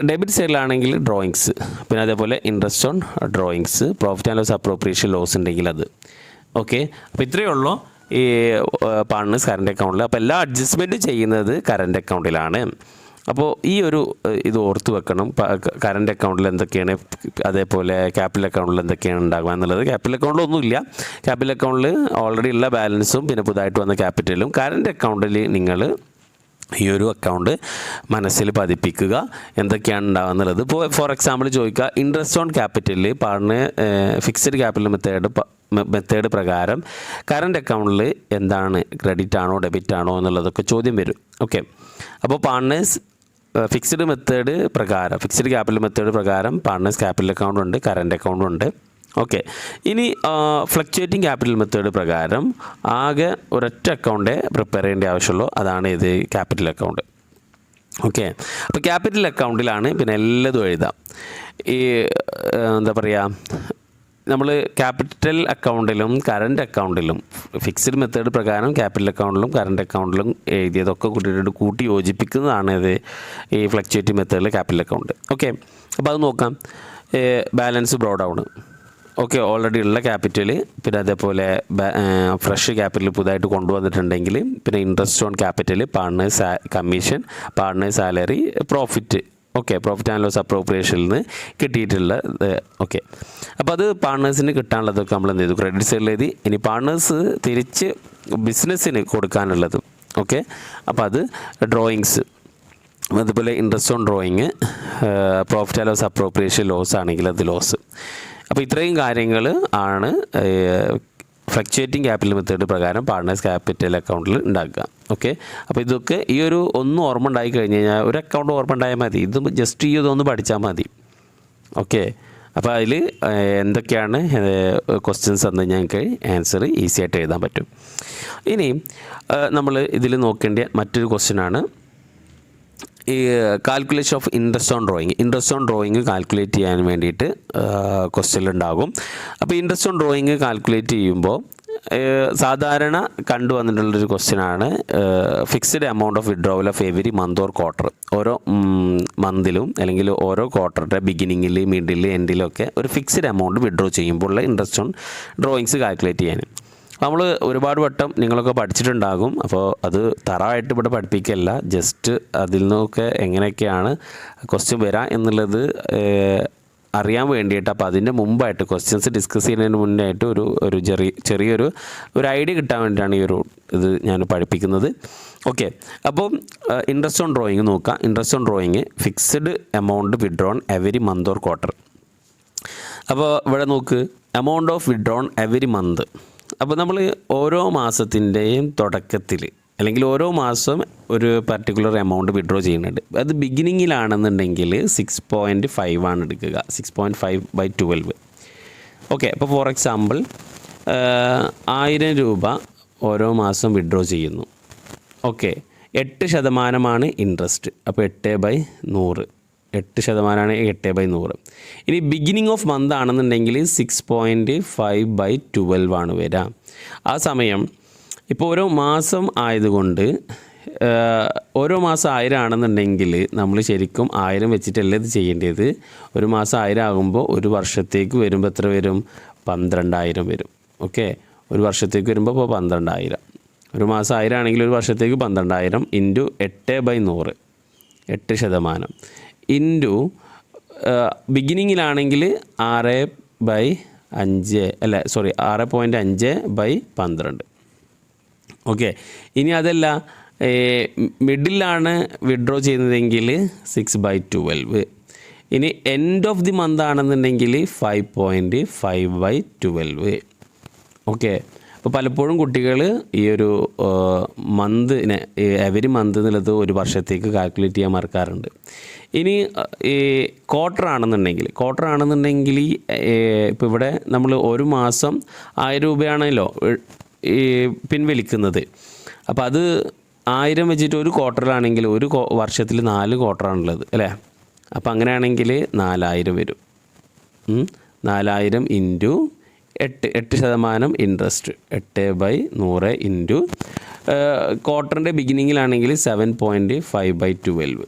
ഡെബിറ്റ് സൈഡിലാണെങ്കിൽ ഡ്രോയിങ്സ്, പിന്നെ അതേപോലെ interest on drawings, profit and loss appropriation loss ഉണ്ടെങ്കിൽ അത്. ഓക്കെ, അപ്പോൾ ഇത്രയേ ഉള്ളൂ ഈ പാർട്ട്നേഴ്സ് കറണ്ട് അക്കൗണ്ടിൽ. അപ്പോൾ എല്ലാ അഡ്ജസ്റ്റ്മെൻറ്റും ചെയ്യുന്നത് കറണ്ട് അക്കൗണ്ടിലാണ്. അപ്പോൾ ഈ ഒരു ഇത് ഓർത്ത് വെക്കണം. കറണ്ട് അക്കൗണ്ടിൽ എന്തൊക്കെയാണ്, അതേപോലെ ക്യാപിറ്റൽ അക്കൗണ്ടിൽ എന്തൊക്കെയാണ് ഉണ്ടാകുക എന്നുള്ളത്. ക്യാപിറ്റൽ അക്കൗണ്ടിലൊന്നുമില്ല. ക്യാപിറ്റൽ അക്കൗണ്ടിൽ ഓൾറെഡി ഉള്ള ബാലൻസും പിന്നെ പുതുതായിട്ട് വന്ന ക്യാപിറ്റലും. കറണ്ട് അക്കൗണ്ടിൽ നിങ്ങൾ ഈ ഒരു അക്കൗണ്ട് മനസ്സിൽ പതിപ്പിക്കുക, എന്തൊക്കെയാണ് ഉണ്ടാകുക എന്നുള്ളത്. ഇപ്പോൾ ഫോർ എക്സാമ്പിൾ ചോദിക്കുക, ഇൻട്രസ്റ്റ് ഓൺ ക്യാപിറ്റലിൽ ഫിക്സഡ് ക്യാപിറ്റൽ മെത്തേഡ് പ്രകാരം കറണ്ട് അക്കൗണ്ടിൽ എന്താണ്, ക്രെഡിറ്റ് ആണോ ഡെബിറ്റ് ആണോ എന്നുള്ളതൊക്കെ ചോദ്യം വരും. ഓക്കെ, അപ്പോൾ പാർട്ട്നേഴ്സ് ഫിക്സഡ് ക്യാപിറ്റൽ മെത്തേഡ് പ്രകാരം പാർട്ട്നേഴ്സ് ക്യാപിറ്റൽ അക്കൗണ്ട് ഉണ്ട്, കറണ്ട് അക്കൗണ്ട് ഉണ്ട്. ഓക്കെ, ഇനി ഫ്ലക്ച്വേറ്റിംഗ് ക്യാപിറ്റൽ മെത്തേഡ് പ്രകാരം ആകെ ഒരൊറ്റ അക്കൗണ്ടേ പ്രിപ്പയർ ചെയ്യേണ്ട ആവശ്യമുള്ളൂ. അതാണ് ഇത് ക്യാപിറ്റൽ അക്കൗണ്ട്. ഓക്കെ, അപ്പോൾ ക്യാപിറ്റൽ അക്കൗണ്ടിലാണ് പിന്നെ എല്ലാതും എഴുതാം. ഈ എന്താ പറയുക, നമ്മൾ ക്യാപിറ്റൽ അക്കൗണ്ടിലും കറണ്ട് അക്കൗണ്ടിലും ഫിക്സഡ് മെത്തേഡ് പ്രകാരം ക്യാപിറ്റൽ അക്കൗണ്ടിലും കറണ്ട് അക്കൗണ്ടിലും എഴുതിയതൊക്കെ കൂട്ടി യോജിപ്പിക്കുന്നതാണ് ഇത് ഈ ഫ്ലക്ച്വേറ്റിംഗ് മെത്തേഡിലെ ക്യാപിറ്റൽ അക്കൗണ്ട്. ഓക്കെ, അപ്പോൾ അത് നോക്കാം. Balance bro down. Okay, already ഉള്ള ക്യാപിറ്റൽ, പിന്നെ അതേപോലെ ഫ്രഷ് ക്യാപിറ്റൽ പുതുതായിട്ട് കൊണ്ടുവന്നിട്ടുണ്ടെങ്കിൽ, പിന്നെ interest on capital, partners commission, partners salary, profit. Okay, profit and loss അപ്രോപ്രിയേഷനിൽ നിന്ന് കിട്ടിയിട്ടുള്ള. ഓക്കെ, അപ്പോൾ അത് പാർട്ട്നേഴ്സിന് കിട്ടാനുള്ളതൊക്കെ നമ്മൾ എന്ത് ചെയ്തു, ക്രെഡിറ്റ് സൈഡിൽ എഴുതി. ഇനി പാർട്ട്നേഴ്സ് തിരിച്ച് ബിസിനസ്സിന് കൊടുക്കാനുള്ളത്. ഓക്കെ, അപ്പോൾ അത് ഡ്രോയിങ്സ്, അതുപോലെ interest on drawing, profit and loss appropriation loss ആണെങ്കിൽ അത് ലോസ്. അപ്പോൾ ഇത്രയും കാര്യങ്ങൾ ആണ് ഫ്ലക്ച്വേറ്റിംഗ് ക്യാപിറ്റൽ മെത്തേഡ് പ്രകാരം പാർട്ട്നേഴ്സ് ക്യാപിറ്റൽ അക്കൗണ്ടിൽ ഉണ്ടാക്കുക. ഓക്കെ, അപ്പോൾ ഇതൊക്കെ ഈ ഒരു ഒന്നും ഓർമ്മ ഉണ്ടായി കഴിഞ്ഞ് കഴിഞ്ഞാൽ ഒരു അക്കൗണ്ട് ഓർമ്മ ഉണ്ടായാൽ മതി. ഇത് ജസ്റ്റ് ഈ ഇതൊന്ന് പഠിച്ചാൽ മതി. ഓക്കെ, അപ്പോൾ അതിൽ എന്തൊക്കെയാണ് ക്വസ്റ്റ്യൻസ് എന്ന് ഞങ്ങൾക്ക് ആൻസർ ഈസി ആയിട്ട് എഴുതാൻ പറ്റും. ഇനി നമ്മൾ ഇതിൽ നോക്കേണ്ട മറ്റൊരു ക്വസ്റ്റ്യനാണ് ഈ calculation of interest on drawing calculate ചെയ്യാൻ വേണ്ടിയിട്ട് ക്വസ്റ്റ്യനിലുണ്ടാകും. അപ്പോൾ ഇൻട്രസ്റ്റ് ഓൺ ഡ്രോയിങ് കാൽക്കുലേറ്റ് ചെയ്യുമ്പോൾ സാധാരണ കണ്ടുവന്നിട്ടുള്ളൊരു ക്വസ്റ്റ്യനാണ് fixed amount of withdrawal of every month or quarter. ഓരോ മന്തിലും അല്ലെങ്കിൽ ഓരോ ക്വാർട്ടറുടെ ബിഗിനിങ്ങിൽ, മിഡിൽ, എൻഡിലൊക്കെ ഒരു ഫിക്സ്ഡ് എമൗണ്ട് വിഡ്രോ ചെയ്യുമ്പോൾ ഉള്ള ഇൻട്രസ്റ്റ് ഓൺ ഡ്രോയിങ്സ് കാൽക്കുലേറ്റ് ചെയ്യാൻ നമ്മൾ ഒരുപാട് വട്ടം നിങ്ങളൊക്കെ പഠിച്ചിട്ടുണ്ടാകും. അപ്പോൾ അത് തറവായിട്ട് ഇവിടെ പഠിപ്പിക്കല്ല, ജസ്റ്റ് അതിൽ നിന്നൊക്കെ എങ്ങനെയൊക്കെയാണ് ക്വസ്റ്റ്യൻ വരാം എന്നുള്ളത് അറിയാൻ വേണ്ടിയിട്ട്. അപ്പോൾ അതിൻ്റെ മുമ്പായിട്ട് ക്വസ്റ്റ്യൻസ് ഡിസ്കസ് ചെയ്യുന്നതിന് മുന്നേ ആയിട്ട് ഒരു ചെറിയൊരു ഐഡിയ കിട്ടാൻ വേണ്ടിയിട്ടാണ് ഈ ഒരു ഇത് ഞാൻ പഠിപ്പിക്കുന്നത്. ഓക്കെ, അപ്പോൾ ഇൻട്രസ്റ്റ് ഓൺ ഡ്രോയിങ് നോക്കാം. Interest on drawing fixed amount withdrawn every month or quarter. അപ്പോൾ ഇവിടെ നോക്ക്, amount of withdrawn every month. അപ്പോൾ നമ്മൾ ഓരോ മാസത്തിൻ്റെയും തുടക്കത്തിൽ അല്ലെങ്കിൽ ഓരോ മാസം ഒരു പർട്ടിക്കുലർ എമൗണ്ട് വിഡ്രോ ചെയ്യുന്നുണ്ട്. അത് ബിഗിനിങ്ങിലാണെന്നുണ്ടെങ്കിൽ 6.5 ആണ് എടുക്കുക, 6.5/12. ഓക്കെ, അപ്പോൾ ഫോർ എക്സാമ്പിൾ 1000 രൂപ ഓരോ മാസം വിഡ്രോ ചെയ്യുന്നു. Okay, 8% interest. അപ്പോൾ 8/100, 8% 8/100. ഇനി ബിഗിനിങ് ഓഫ് മന്ത് ആണെന്നുണ്ടെങ്കിൽ 6.5/12 ആണ് വരിക. ആ സമയം ഇപ്പോൾ ഓരോ മാസം ആയതുകൊണ്ട് ഓരോ മാസം 1000 ആണെന്നുണ്ടെങ്കിൽ നമ്മൾ ശരിക്കും 1000 വെച്ചിട്ടല്ല ഇത് ചെയ്യേണ്ടത്. ഒരു മാസം 1000 ആകുമ്പോൾ ഒരു വർഷത്തേക്ക് വരുമ്പോൾ എത്ര വരും? 12000 വരും. ഓക്കെ, ഒരു വർഷത്തേക്ക് വരുമ്പോൾ ഇപ്പോൾ 12000. ഒരു മാസം 1000 ആണെങ്കിൽ ഒരു വർഷത്തേക്ക് 12000 ഇൻറ്റു 8/100, 8% ഇൻറ്റു ബിഗിനിങ്ങിലാണെങ്കിൽ 6.5/12. ഓക്കെ, ഇനി അതല്ല മിഡിലാണ് വിഡ്രോ ചെയ്യുന്നതെങ്കിൽ 6/12. ഇനി എൻഡ് ഓഫ് ദി മന്ത് ആണെന്നുണ്ടെങ്കിൽ 5.5/12. ഓക്കെ. അപ്പോൾ പലപ്പോഴും കുട്ടികൾ ഈ ഒരു മന്തിനെ എവരി മന്ത് എന്നുള്ളത് ഒരു വർഷത്തേക്ക് കാൽക്കുലേറ്റ് ചെയ്യാൻ മറക്കാറുണ്ട്. ഇനി ഈ ക്വാർട്ടർ ആണെന്നുണ്ടെങ്കിൽ ഇപ്പോൾ ഇവിടെ നമ്മൾ ഒരു മാസം 1000 രൂപയാണല്ലോ ഈ പിൻവലിക്കുന്നത്. അപ്പോൾ അത് 1000 വെച്ചിട്ട് ഒരു ക്വാർട്ടറിലാണെങ്കിൽ ഒരു വർഷത്തിൽ 4 ക്വാർട്ടറാണുള്ളത് അല്ലേ. അപ്പോൾ അങ്ങനെയാണെങ്കിൽ 4000 വരും. 4000 ഇൻറ്റു 8% ഇൻട്രസ്റ്റ് 8/100 ഇൻറ്റു ക്വാർട്ടറിൻ്റെ ബിഗിനിങ്ങിലാണെങ്കിൽ 7.5/12.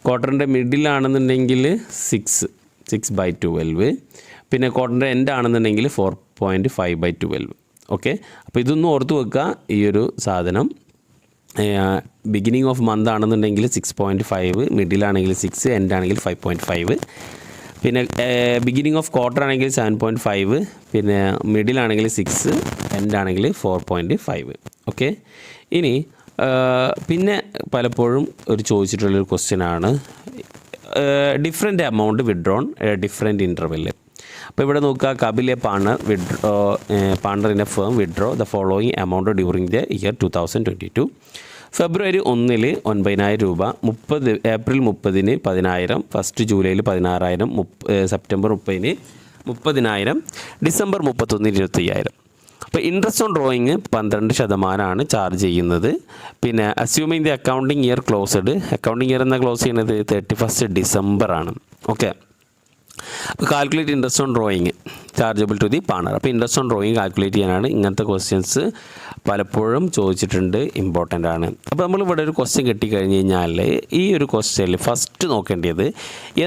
ക്വാർട്ടറിൻ്റെ മിഡിലാണെന്നുണ്ടെങ്കിൽ 6/12. പിന്നെ ക്വാർട്ടറിൻ്റെ എൻഡ് ആണെന്നുണ്ടെങ്കിൽ 4.5/12. ഓക്കെ. അപ്പോൾ ഇതൊന്നും ഓർത്ത് വെക്കുക. ഈ ഒരു സാധനം ബിഗിനിങ് ഓഫ് മന്ത് ആണെന്നുണ്ടെങ്കിൽ 6.5, മിഡിലാണെങ്കിൽ 6, എൻഡ് ആണെങ്കിൽ 5.5. പിന്നെ ബിഗിനിങ് ഓഫ് ക്വാർട്ടർ ആണെങ്കിൽ 7.5, പിന്നെ മിഡിലാണെങ്കിൽ 6, എൻഡ് ആണെങ്കിൽ 4.5. ഓക്കെ. ഇനി പിന്നെ പലപ്പോഴും ചോദിച്ചിട്ടുള്ളൊരു ക്വസ്റ്റ്യനാണ് different amount withdrawn different interval. അപ്പോൾ ഇവിടെ നോക്കുക, Kapil A partner in a firm withdraw the following amount during the year 2022. ഫെബ്രുവരി 1 9,000 രൂപ, ഏപ്രിൽ 30 10,000, 1 ജൂലൈയിൽ 16,000, സെപ്റ്റംബർ 30 30,000, ഡിസംബർ 31 25,000. അപ്പോൾ ഇൻട്രസ്റ്റ് ഓൺ ഡ്രോയിങ് 12% ചാർജ് ചെയ്യുന്നത്. പിന്നെ assuming the accounting year closed, accounting year എന്നാൽ ക്ലോസ് ചെയ്യുന്നത് 31 ഡിസംബർ ആണ്. ഓക്കെ. അപ്പോൾ calculate interest on drawing chargeable to the partner. അപ്പോൾ ഇൻട്രസ്റ്റ് ഓൺ ഡ്രോയിങ് കാൽക്കുലേറ്റ് ചെയ്യാനാണ് ഇങ്ങനത്തെ ക്വസ്റ്റ്യൻസ് പലപ്പോഴും ചോദിച്ചിട്ടുണ്ട്, ഇമ്പോർട്ടൻ്റ് ആണ്. അപ്പോൾ നമ്മൾ ഇവിടെ ഒരു ക്വസ്റ്റ്യൻ കിട്ടിക്കഴിഞ്ഞ് കഴിഞ്ഞാൽ ഈ ഒരു ക്വസ്റ്റ്യനിൽ ഫസ്റ്റ് നോക്കേണ്ടത്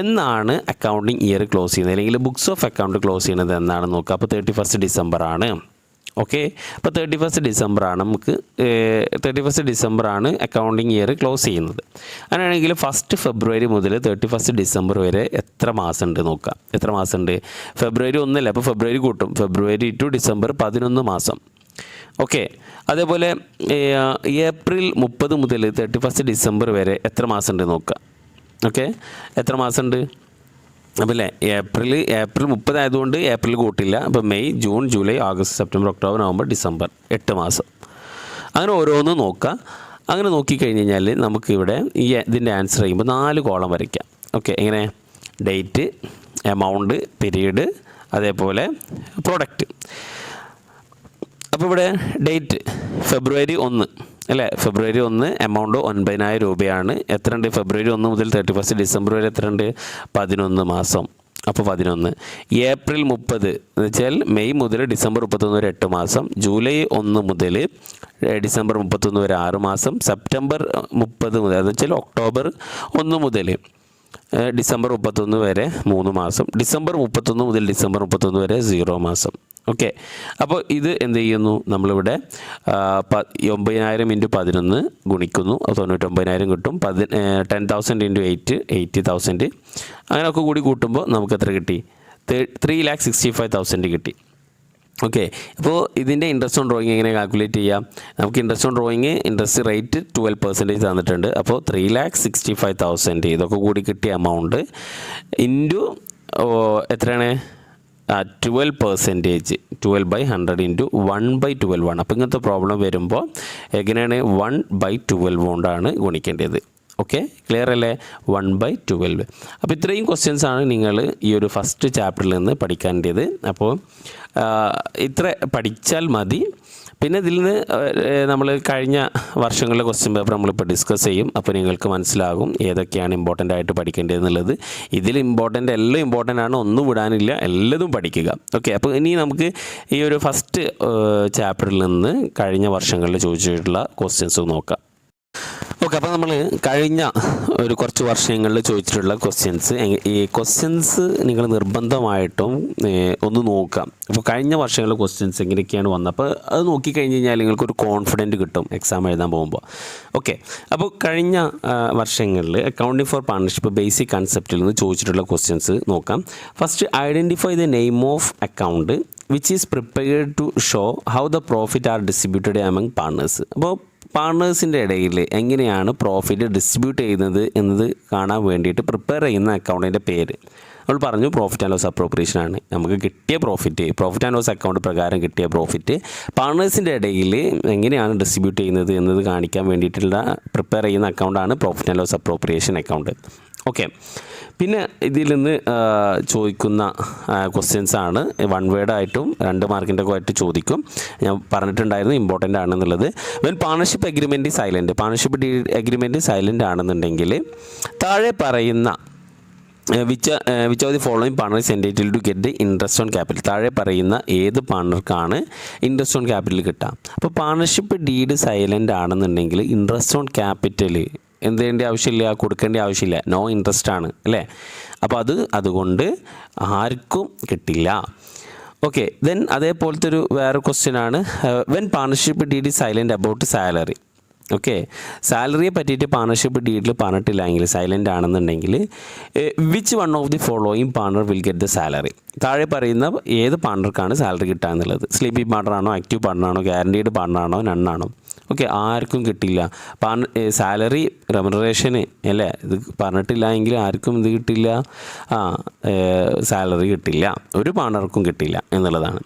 എന്നാണ് അക്കൗണ്ടിങ് ഇയർ ക്ലോസ് ചെയ്യുന്നത്, അല്ലെങ്കിൽ ബുക്സ് ഓഫ് അക്കൗണ്ട് ക്ലോസ് ചെയ്യുന്നത് എന്നാണ് നോക്കുക. അപ്പോൾ 31 ഡിസംബർ ആണ്. ഓക്കെ. അപ്പോൾ 31 ഡിസംബർ ആണ് നമുക്ക് 31 ഡിസംബർ ആണ് അക്കൗണ്ടിങ് ഇയർ ക്ലോസ് ചെയ്യുന്നത്. അങ്ങനെയാണെങ്കിൽ 1 ഫെബ്രുവരി മുതൽ 31 ഡിസംബർ വരെ എത്ര മാസം ഉണ്ട് നോക്കാം. എത്ര മാസം ഉണ്ട്? ഫെബ്രുവരി 1 അപ്പോൾ ഫെബ്രുവരി കൂട്ടും. ഫെബ്രുവരി ടു ഡിസംബർ 11 മാസം. ഓക്കെ. അതേപോലെ ഏപ്രിൽ 30 മുതൽ 31 ഡിസംബർ വരെ എത്ര മാസം ഉണ്ട് നോക്കാം. ഓക്കെ. എത്ര മാസം ഉണ്ട്? അപ്പോൾ അല്ലേ, ഏപ്രിൽ 30 ആയതുകൊണ്ട് ഏപ്രിൽ കൂട്ടില്ല. അപ്പോൾ May, June, July, August, September, ഒക്ടോബർ, നവംബർ, ഡിസംബർ 8 മാസം. അങ്ങനെ ഓരോന്നും നോക്കുക. അങ്ങനെ നോക്കിക്കഴിഞ്ഞ് കഴിഞ്ഞാൽ നമുക്കിവിടെ ഇതിൻ്റെ ആൻസർ ചെയ്യുമ്പോൾ 4 കോളം വരയ്ക്കാം. ഓക്കെ. എങ്ങനെ? ഡേറ്റ്, എമൗണ്ട്, പീരീഡ്, അതേപോലെ പ്രൊഡക്റ്റ്. അപ്പോൾ ഇവിടെ ഡേറ്റ് ഫെബ്രുവരി 1 അല്ലേ. ഫെബ്രുവരി 1 എമൗണ്ട് 9,000 രൂപയാണ്. എത്ര ഉണ്ട്? ഫെബ്രുവരി 1 മുതൽ 31 ഡിസംബർ വരെ എത്ര ഉണ്ട്? 11 മാസം. അപ്പോൾ 11. ഏപ്രിൽ 30 എന്ന് വെച്ചാൽ മെയ് മുതൽ ഡിസംബർ 31 വരെ 8 മാസം. ജൂലൈ 1 മുതൽ ഡിസംബർ 31 വരെ 6 മാസം. സെപ്റ്റംബർ 30 മുതൽ എന്ന് വെച്ചാൽ ഒക്ടോബർ 1 മുതൽ ഡിസംബർ 31 വരെ 3 മാസം. ഡിസംബർ 31 മുതൽ ഡിസംബർ 31 വരെ 0 മാസം. ഓക്കെ. അപ്പോൾ ഇത് എന്ത് ചെയ്യുന്നു? നമ്മളിവിടെ 9,000 ഇൻറ്റു 11 ഗുണിക്കുന്നു. 99,000 കിട്ടും. 10,000 ഇൻറ്റു 8 80,000. അങ്ങനെയൊക്കെ കൂടി കൂട്ടുമ്പോൾ നമുക്ക് എത്ര കിട്ടി? 3,65,000 കിട്ടി. ഓക്കെ. അപ്പോൾ ഇതിൻ്റെ ഇൻട്രസ്റ്റ് ഓൺ ഡ്രോയിങ് എങ്ങനെ കാൽക്കുലേറ്റ് ചെയ്യാം? നമുക്ക് interest on drawing interest rate 12% തന്നിട്ടുണ്ട്. അപ്പോൾ 3,65,000 ഇതൊക്കെ കൂടി കിട്ടിയ എമൗണ്ട് ഇൻറ്റു എത്രയാണ്? 12%. 12/100 ഇൻറ്റു 1/12 ആണ്. അപ്പോൾ ഇങ്ങനത്തെ പ്രോബ്ലം വരുമ്പോൾ എങ്ങനെയാണ്? 1/12 കൊണ്ടാണ് ഗുണിക്കേണ്ടത്. ഓക്കെ. ക്ലിയർ അല്ലേ? 1/12. അപ്പോൾ ഇത്രയും ക്വസ്റ്റ്യൻസ് ആണ് നിങ്ങൾ ഈ ഒരു ഫസ്റ്റ് ചാപ്റ്ററിൽ നിന്ന് പഠിക്കേണ്ടത്. അപ്പോൾ ഇത്ര പഠിച്ചാൽ മതി. പിന്നെ ഇതിൽ നിന്ന് നമ്മൾ കഴിഞ്ഞ വർഷങ്ങളിലെ ക്വസ്റ്റ്യൻ പേപ്പർ നമ്മളിപ്പോൾ ഡിസ്കസ് ചെയ്യും. അപ്പോൾ നിങ്ങൾക്ക് മനസ്സിലാകും ഏതൊക്കെയാണ് ഇമ്പോർട്ടൻ്റ് ആയിട്ട് പഠിക്കേണ്ടതെന്നുള്ളത്. ഇതിൽ എല്ലാം ഇമ്പോർട്ടൻ്റ് ആണ്, ഒന്നും വിടാനില്ല, എല്ലതും പഠിക്കുക. ഓക്കെ. അപ്പോൾ ഇനി നമുക്ക് ഈ ഒരു ഫസ്റ്റ് ചാപ്റ്ററിൽ നിന്ന് കഴിഞ്ഞ വർഷങ്ങളിൽ ചോദിച്ചിട്ടുള്ള ക്വസ്റ്റ്യൻസ് നോക്കാം. ഓക്കെ. അപ്പോൾ നമ്മൾ കഴിഞ്ഞ ഒരു കുറച്ച് വർഷങ്ങളിൽ ചോദിച്ചിട്ടുള്ള ഈ ക്വസ്റ്റ്യൻസ് നിങ്ങൾ നിർബന്ധമായിട്ടും ഒന്ന് നോക്കാം. അപ്പോൾ കഴിഞ്ഞ വർഷങ്ങളിലെ ക്വസ്റ്റ്യൻസ് എങ്ങനെയൊക്കെയാണ് വന്നത്, അപ്പോൾ അത് നോക്കിക്കഴിഞ്ഞ് കഴിഞ്ഞാൽ നിങ്ങൾക്കൊരു കോൺഫിഡൻറ്റ് കിട്ടും എക്സാം എഴുതാൻ പോകുമ്പോൾ. ഓക്കെ. അപ്പോൾ കഴിഞ്ഞ വർഷങ്ങളിൽ അക്കൗണ്ടിങ് ഫോർ പാർട്ണർഷിപ്പ് ബേസിക് കൺസെപ്റ്റിൽ നിന്ന് ചോദിച്ചിട്ടുള്ള ക്വസ്റ്റ്യൻസ് നോക്കാം. First, identify the name of account which is prepared to show how the profit are distributed among partners. അപ്പോൾ പാർട്ട്നേഴ്സിൻ്റെ ഇടയിൽ എങ്ങനെയാണ് പ്രോഫിറ്റ് ഡിസ്ട്രിബ്യൂട്ട് ചെയ്യുന്നത് എന്നത് കാണാൻ വേണ്ടിയിട്ട് പ്രിപ്പയർ ചെയ്യുന്ന അക്കൗണ്ടിൻ്റെ പേര് നമ്മൾ പറഞ്ഞു പ്രോഫിറ്റ് ആൻഡ് ലോസ് അപ്രോപ്രിയേഷൻ ആണ്. നമുക്ക് കിട്ടിയ പ്രോഫിറ്റ് ആൻഡ് ലോസ് അക്കൗണ്ട് പ്രകാരം കിട്ടിയ പ്രോഫിറ്റ് പാർട്ട്നേഴ്സിൻ്റെ ഇടയിൽ എങ്ങനെയാണ് ഡിസ്ട്രിബ്യൂട്ട് ചെയ്യുന്നത് എന്നത് കാണിക്കാൻ വേണ്ടിയിട്ടുള്ള പ്രിപ്പയർ ചെയ്യുന്ന അക്കൗണ്ടാണ് profit and loss appropriation account. Okay, പിന്നെ ഇതിൽ നിന്ന് ചോദിക്കുന്ന ക്വസ്റ്റ്യൻസ് ആണ് 1 വേർഡ് ആയിട്ടും 2 മാർക്കിൻ്റെ ഒക്കെ ആയിട്ട് ചോദിക്കും. ഞാൻ പറഞ്ഞിട്ടുണ്ടായിരുന്നു ഇമ്പോർട്ടൻ്റ് ആണെന്നുള്ളത്. When partnership agreement silent, partnership agreement silent ആണെന്നുണ്ടെങ്കിൽ താഴെ പറയുന്ന which of the following partners entitled to get interest on capital, താഴെ പറയുന്ന ഏത് പാർട്ണർക്കാണ് ഇൻട്രസ്റ്റ് ഓൺ ക്യാപിറ്റൽ കിട്ടുക? അപ്പോൾ പാർട്ണർഷിപ്പ് ഡീഡ് സൈലൻ്റ് ആണെന്നുണ്ടെങ്കിൽ ഇൻട്രസ്റ്റ് ഓൺ ക്യാപിറ്റൽ എന്ത് ചെയ്യേണ്ട ആവശ്യമില്ല, കൊടുക്കേണ്ട ആവശ്യമില്ല, നോ ഇൻട്രസ്റ്റ് ആണ് അല്ലേ. അപ്പോൾ അതുകൊണ്ട് ആർക്കും കിട്ടില്ല. ഓക്കെ, ദെൻ അതേപോലത്തെ ഒരു വേറെ ക്വസ്റ്റ്യൻ ആണ് when partnership deed silent about salary. Okay, സാലറിയെ പറ്റിയിട്ട് പാർട്ണർഷിപ്പ് ഡീഡിൽ പറഞ്ഞിട്ടില്ലെങ്കിൽ സൈലൻ്റ് ആണെന്നുണ്ടെങ്കിൽ which one of the following partner will get the salary, താഴെ പറയുന്ന ഏത് പാർട്ണർക്കാണ് സാലറി കിട്ടുക എന്നുള്ളത്. സ്ലീപ്പിംഗ് പാർട്ണറാണോ, ആക്റ്റീവ് പാർട്ണറാണോ, ഗ്യാരണ്ടീഡ് പാർട്ണറാണോ, നണ്ണാണോ? ഓക്കെ, ആർക്കും കിട്ടില്ല. സാലറി റെമുനറേഷന് അല്ലേ, ഇത് പറഞ്ഞിട്ടില്ല എങ്കിൽ ആർക്കും ഇത് കിട്ടില്ല, സാലറി കിട്ടില്ല, ഒരു പാർട്ണർക്കും കിട്ടില്ല എന്നുള്ളതാണ്.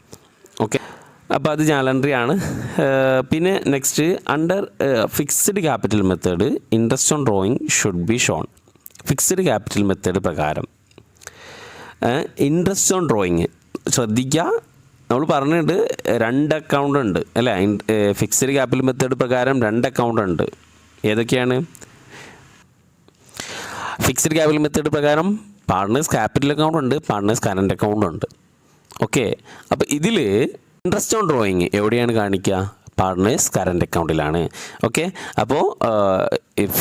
ഓക്കെ, അപ്പോൾ അത് ജാലൻട്രി ആണ്. പിന്നെ next under fixed capital method interest on drawing should be shown. Fixed capital method പ്രകാരം ഇൻട്രസ്റ്റ് ഓൺ ഡ്രോയിങ് ശ്രദ്ധിക്കുക. നമ്മൾ പറഞ്ഞിട്ട് 2 അക്കൗണ്ട് ഉണ്ട് അല്ലേ, ഫിക്സ്ഡ് ക്യാപിറ്റൽ മെത്തേഡ് പ്രകാരം 2 അക്കൗണ്ട് ഉണ്ട്. ഏതൊക്കെയാണ്? ഫിക്സ്ഡ് ക്യാപിറ്റൽ മെത്തേഡ് പ്രകാരം പാർട്ട്നേഴ്സ് ക്യാപിറ്റൽ അക്കൗണ്ട് ഉണ്ട്, പാർട്ട്നേഴ്സ് കറൻറ്റ് അക്കൗണ്ട് ഉണ്ട്. ഓക്കെ, അപ്പോൾ ഇതിൽ ഇൻട്രസ്റ്റ് ഓൺ ഡ്രോയിങ് എവിടെയാണ് കാണിക്കുക? പാർട്ട്നേഴ്സ് കറൻറ്റ് അക്കൗണ്ടിലാണ്. ഓക്കെ, അപ്പോൾ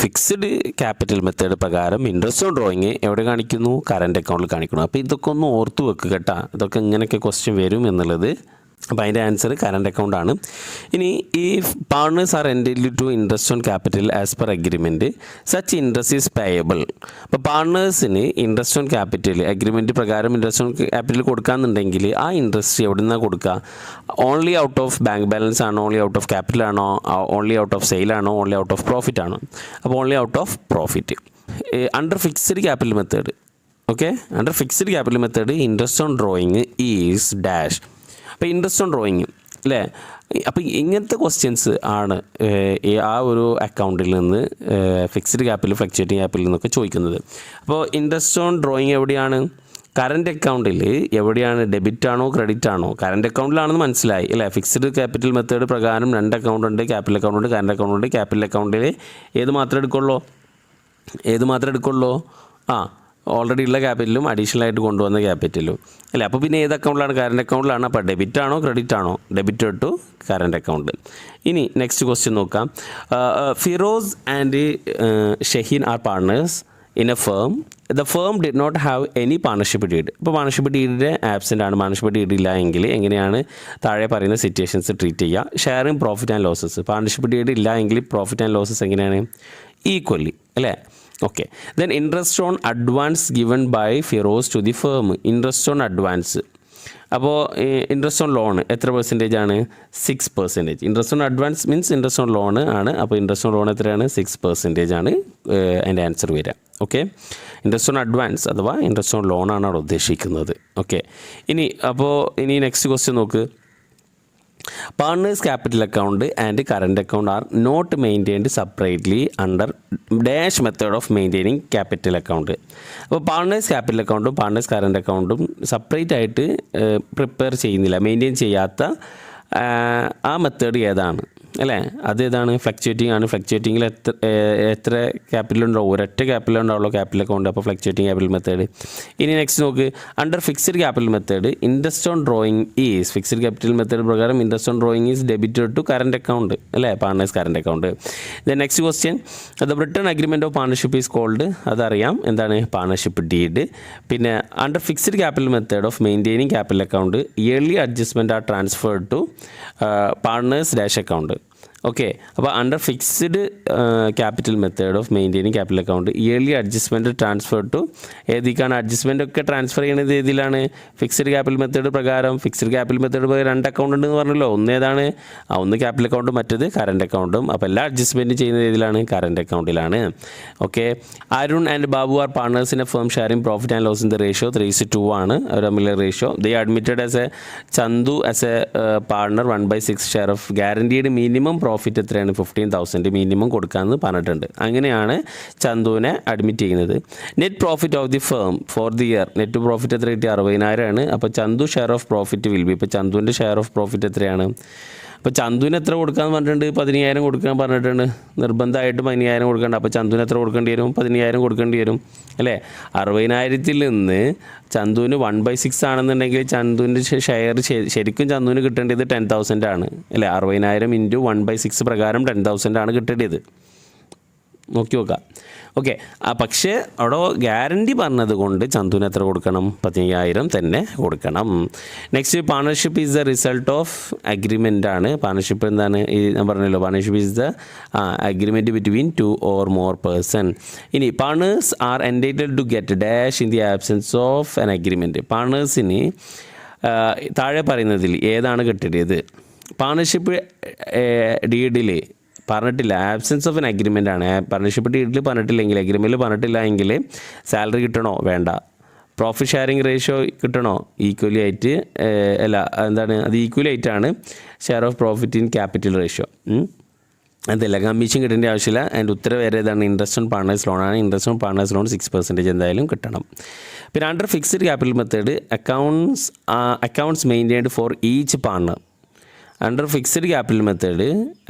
ഫിക്സ്ഡ് ക്യാപിറ്റൽ മെത്തേഡ് പ്രകാരം ഇൻട്രസ്റ്റ് ഓൺ ഡ്രോയിങ് എവിടെ കാണിക്കുന്നു? കറൻറ്റ് അക്കൗണ്ടിൽ കാണിക്കുന്നു. അപ്പോൾ ഇതൊക്കെ ഒന്ന് ഓർത്ത് വെക്കുക കേട്ടോ, ഇതൊക്കെ ഇങ്ങനെയൊക്കെ ക്വസ്റ്റ്യൻ വരും എന്നുള്ളത്. അപ്പോൾ അതിൻ്റെ ആൻസർ കറൻറ്റ് അക്കൗണ്ടാണ്. ഇനി ഈ partners are entitled to interest on capital as per agreement such interest is payable. അപ്പോൾ പാർട്ട്നേഴ്സിന് ഇൻട്രസ്റ്റ് ഓൺ ക്യാപിറ്റൽ അഗ്രിമെൻറ്റ് പ്രകാരം ഇൻട്രസ്റ്റ് ഓൺ ക്യാപിറ്റൽ കൊടുക്കാമെന്നുണ്ടെങ്കിൽ ആ ഇൻട്രസ്റ്റ് എവിടെ നിന്നാണ് കൊടുക്കുക? Only out of bank balance ആണോ, ഓൺലി ഔട്ട് ഓഫ് ക്യാപിറ്റൽ ആണോ, ഓൺലി ഔട്ട് ഓഫ് സെയിലാണോ, ഓൺലി ഔട്ട് ഓഫ് പ്രോഫിറ്റ് ആണോ? അപ്പോൾ only out of profit. Under fixed capital method, okay, under fixed capital method interest on drawing is dash. അപ്പോൾ ഇൻട്രസ്റ്റ് ഓൺ ഡ്രോയിങ് അല്ലേ. അപ്പോൾ ഇങ്ങനത്തെ ക്വസ്റ്റ്യൻസ് ആണ് ആ ഒരു അക്കൗണ്ടിൽ നിന്ന് ഫിക്സ്ഡ് ക്യാപിറ്റൽ ഫ്ലക്ച്വേറ്റിംഗ് ക്യാപിറ്റൽ നിന്നൊക്കെ ചോദിക്കുന്നത്. അപ്പോൾ ഇൻട്രസ്റ്റ് ഓൺ ഡ്രോയിങ് എവിടെയാണ്? കറൻറ്റ് അക്കൗണ്ടിൽ എവിടെയാണ്? ഡെബിറ്റ് ആണോ ക്രെഡിറ്റ് ആണോ? കറൻറ്റ് അക്കൗണ്ടിലാണെന്ന് മനസ്സിലായി അല്ലേ. ഫിക്സ്ഡ് ക്യാപിറ്റൽ മെത്തേഡ് പ്രകാരം 2 അക്കൗണ്ട് ഉണ്ട്, ക്യാപിറ്റൽ അക്കൗണ്ട് ഉണ്ട്, കറൻറ്റ് അക്കൗണ്ട് ഉണ്ട്. ക്യാപിറ്റൽ അക്കൗണ്ടിൽ ഏത് മാത്രമേ എടുക്കുള്ളൂ? ഓൾറെഡി ഉള്ള ക്യാപിറ്റലും അഡീഷണൽ ആയിട്ട് കൊണ്ടുവന്ന ക്യാപിറ്റലും അല്ലേ. അപ്പോൾ പിന്നെ ഏത് അക്കൗണ്ടിലാണ്? കറൻറ്റ് അക്കൗണ്ടിലാണ്. അപ്പോൾ ഡെബിറ്റ് ആണോ ക്രെഡിറ്റ് ആണോ? Debit to current account. ഇനി നെക്സ്റ്റ് ക്വസ്റ്റ്യൻ നോക്കാം. Firoz and Shaheen are partners in a firm. The firm did not have any partnership deed. ഇപ്പോൾ പാർട്ണർഷിപ്പ് ഡീഡിൻ്റെ ആബ്സെൻ്റ് ആണ്, പാർട്ണർഷിപ്പ് ഡീഡ് ഇല്ല എങ്കിൽ എങ്ങനെയാണ് താഴെ പറയുന്ന സിറ്റുവേഷൻസ് ട്രീറ്റ് ചെയ്യുക? Sharing profit and losses. Partnership deed ഇല്ല എങ്കിൽ പ്രോഫിറ്റ് ആൻഡ് ലോസസ് എങ്ങനെയാണ്? ഈക്വലി അല്ലേ. Okay, then interest on advance given by Firoz to the firm. Interest on advance, അപ്പോൾ ഇൻട്രസ്റ്റ് ഓൺ ലോൺ എത്ര പെർസെൻറ്റേജ് ആണ്? 6%. Interest on advance means interest on loan ആണ്. അപ്പോൾ ഇൻട്രസ്റ്റ് ഓൺ ലോൺ എത്രയാണ്? 6% ആണ് അതിൻ്റെ ആൻസർ വരിക. ഓക്കെ, ഇൻട്രസ്റ്റ് ഓൺ അഡ്വാൻസ് അഥവാ ഇൻട്രസ്റ്റ് ഓൺ ലോൺ ആണ് അവിടെ ഉദ്ദേശിക്കുന്നത്. ഓക്കെ, ഇനി നെക്സ്റ്റ് ക്വസ്റ്റ്യൻ നോക്ക്. Partners capital account and current account are not maintained separately under dash method of maintaining capital account. അപ്പോൾ പാർട്ട്നേഴ്സ് ക്യാപിറ്റൽ അക്കൗണ്ടും പാർട്ട്നേഴ്സ് കറൻറ്റ് അക്കൗണ്ടും സെപ്പറേറ്റ് ആയിട്ട് പ്രിപ്പയർ ചെയ്യുന്നില്ല, മെയിൻറ്റെയിൻ ചെയ്യാത്ത ആ മെത്തേഡ് ഏതാണ് അല്ലേ? അതേതാണ്? ഫ്ലക്ച്വേറ്റിംഗ് ആണ്. ഫ്ലക്ച്വേറ്റിങ്ങിൽ എത്ര ക്യാപിറ്റൽ ഉണ്ടാവും? ഒരൊറ്റ ക്യാപിറ്റൽ ഉണ്ടാവുള്ളൂ ക്യാപിറ്റൽ അക്കൗണ്ട്. അപ്പോൾ ഫ്ലക്ച്വേറ്റിംഗ് ക്യാപിറ്റൽ മെത്തേഡ്. ഇനി നെക്സ്റ്റ് നോക്ക്. Under fixed capital method interest on drawing is, fixed capital method പ്രകാരം interest on drawing is debited to current account അല്ലേ, partners current account. Then next question. The return agreement of partnership is called, അതറിയാം എന്താണ്? Partnership deed. പിന്നെ under fixed capital method of maintaining capital account yearly adjustment are transferred to partners dash account. Okay, അപ്പോൾ under fixed capital method of maintaining capital account yearly adjustment transfer to ഏതിക്കാണ് അഡ്ജസ്റ്റ്മെൻ്റ് ഒക്കെ ട്രാൻസ്ഫർ ചെയ്യുന്നത് ഏതിലാണ്? ഫിക്സ്ഡ് ക്യാപിറ്റൽ മെത്തേഡ് പ്രകാരം. ഫിക്സ്ഡ് ക്യാപിറ്റൽ മെത്തേഡ് പ്രകാരം 2 അക്കൗണ്ട് ഉണ്ടെന്ന് പറഞ്ഞല്ലോ. ഒന്ന് ഏതാണ്? ഒന്ന് ക്യാപിറ്റൽ അക്കൗണ്ടും മറ്റത് കറൻറ്റ് അക്കൗണ്ടും. അപ്പോൾ എല്ലാ അഡ്ജസ്റ്റ്മെൻറ്റും ചെയ്യുന്നത് ഏതിലാണ്? കറൻറ്റ് അക്കൗണ്ടിലാണ്. Okay, Arun and Babu are partners in a firm sharing profit and loss in the ratio 3:2 ആണ് അവർ തമ്മിലുള്ള ratio. They admitted as a Chandu as a partner 1/6 share of guaranteed minimum profit എത്രയാണ്? 15,000 മിനിമം കൊടുക്കാമെന്ന് പറഞ്ഞിട്ടുണ്ട്. അങ്ങനെയാണ് ചന്തുവിനെ അഡ്മിറ്റ് ചെയ്യുന്നത്. Net profit of the firm for the year, net profit എത്ര കിട്ടി? 60,000 ആണ്. അപ്പോൾ Chandu share of profit will be, ഇപ്പോൾ ചന്തുവിൻ്റെ ഷെയർ ഓഫ് പ്രോഫിറ്റ് എത്രയാണ്? അപ്പോൾ ചന്തുവിന് എത്ര കൊടുക്കാമെന്ന് പറഞ്ഞിട്ടുണ്ട്? 15,000 കൊടുക്കാൻ പറഞ്ഞിട്ടുണ്ട്. നിർബന്ധമായിട്ടും 15,000 കൊടുക്കേണ്ട. അപ്പോൾ ചന്തുവിന് എത്ര കൊടുക്കേണ്ടി വരും? 15,000 കൊടുക്കേണ്ടി വരും അല്ലേ? 60,000-ൽ നിന്ന് ചന്തുവിന് 1/6 ആണെന്നുണ്ടെങ്കിൽ ചന്തുവിൻ്റെ ഷെയർ ശരിക്കും ചന്തുവിന് കിട്ടേണ്ടത് 10,000 ആണ് അല്ലേ? 60,000 ഇൻറ്റു 1/6 പ്രകാരം 10,000 ആണ് കിട്ടേണ്ടത്. നോക്കി നോക്കാം. ഓക്കെ, പക്ഷേ അവിടെ ഗ്യാരണ്ടി പറഞ്ഞത് കൊണ്ട് ചന്തുവിന് എത്ര കൊടുക്കണം? 15,000 തന്നെ കൊടുക്കണം. Next, partnership is the result of agreement ആണ്. പാർട്ണർഷിപ്പ് എന്താണ്? ഈ ഞാൻ പറഞ്ഞല്ലോ, partnership is the agreement between 2 or more person. ഇനി partners are entitled to get dash in the absence of an agreement. പാർട്ണേഴ്സിന് താഴെ പറയുന്നതിൽ ഏതാണ് കിട്ടിയത്? പാർട്ണർഷിപ്പ് ഡീഡിൽ പറഞ്ഞിട്ടില്ല, ആബ്സെൻസ് ഓഫ് എൻ അഗ്രിമെൻ്റ് ആണ്. പാർട്ണർഷിപ്പ് ഡീഡിൽ പറഞ്ഞിട്ടില്ലെങ്കിൽ, അഗ്രിമെൻറ്റിൽ പറഞ്ഞിട്ടില്ല എങ്കിൽ സാലറി കിട്ടണോ? വേണ്ട. പ്രോഫിറ്റ് ഷെയറിംഗ് റേഷ്യോ കിട്ടണോ? ഈക്വലി ആയിട്ട് അല്ല, എന്താണ് അത്? ഈക്വലി ആയിട്ടാണ് share of profit in capital ratio. അതല്ല, കമ്മീഷൻ കിട്ടേണ്ട ആവശ്യമില്ല. അതിൻ്റെ ഉത്തരം വേറെ ഏതാണ്? ഇൻട്രസ്റ്റ് ഓൺ പാർട്ണേഴ്സ് ലോണാണ്. ഇൻട്രസ്റ്റ് ഓൺ പാർട്ണേഴ്സ് ലോൺ 6% എന്തായാലും കിട്ടണം. പിന്നെ under fixed capital method accounts maintained for each partner. Under fixed capital method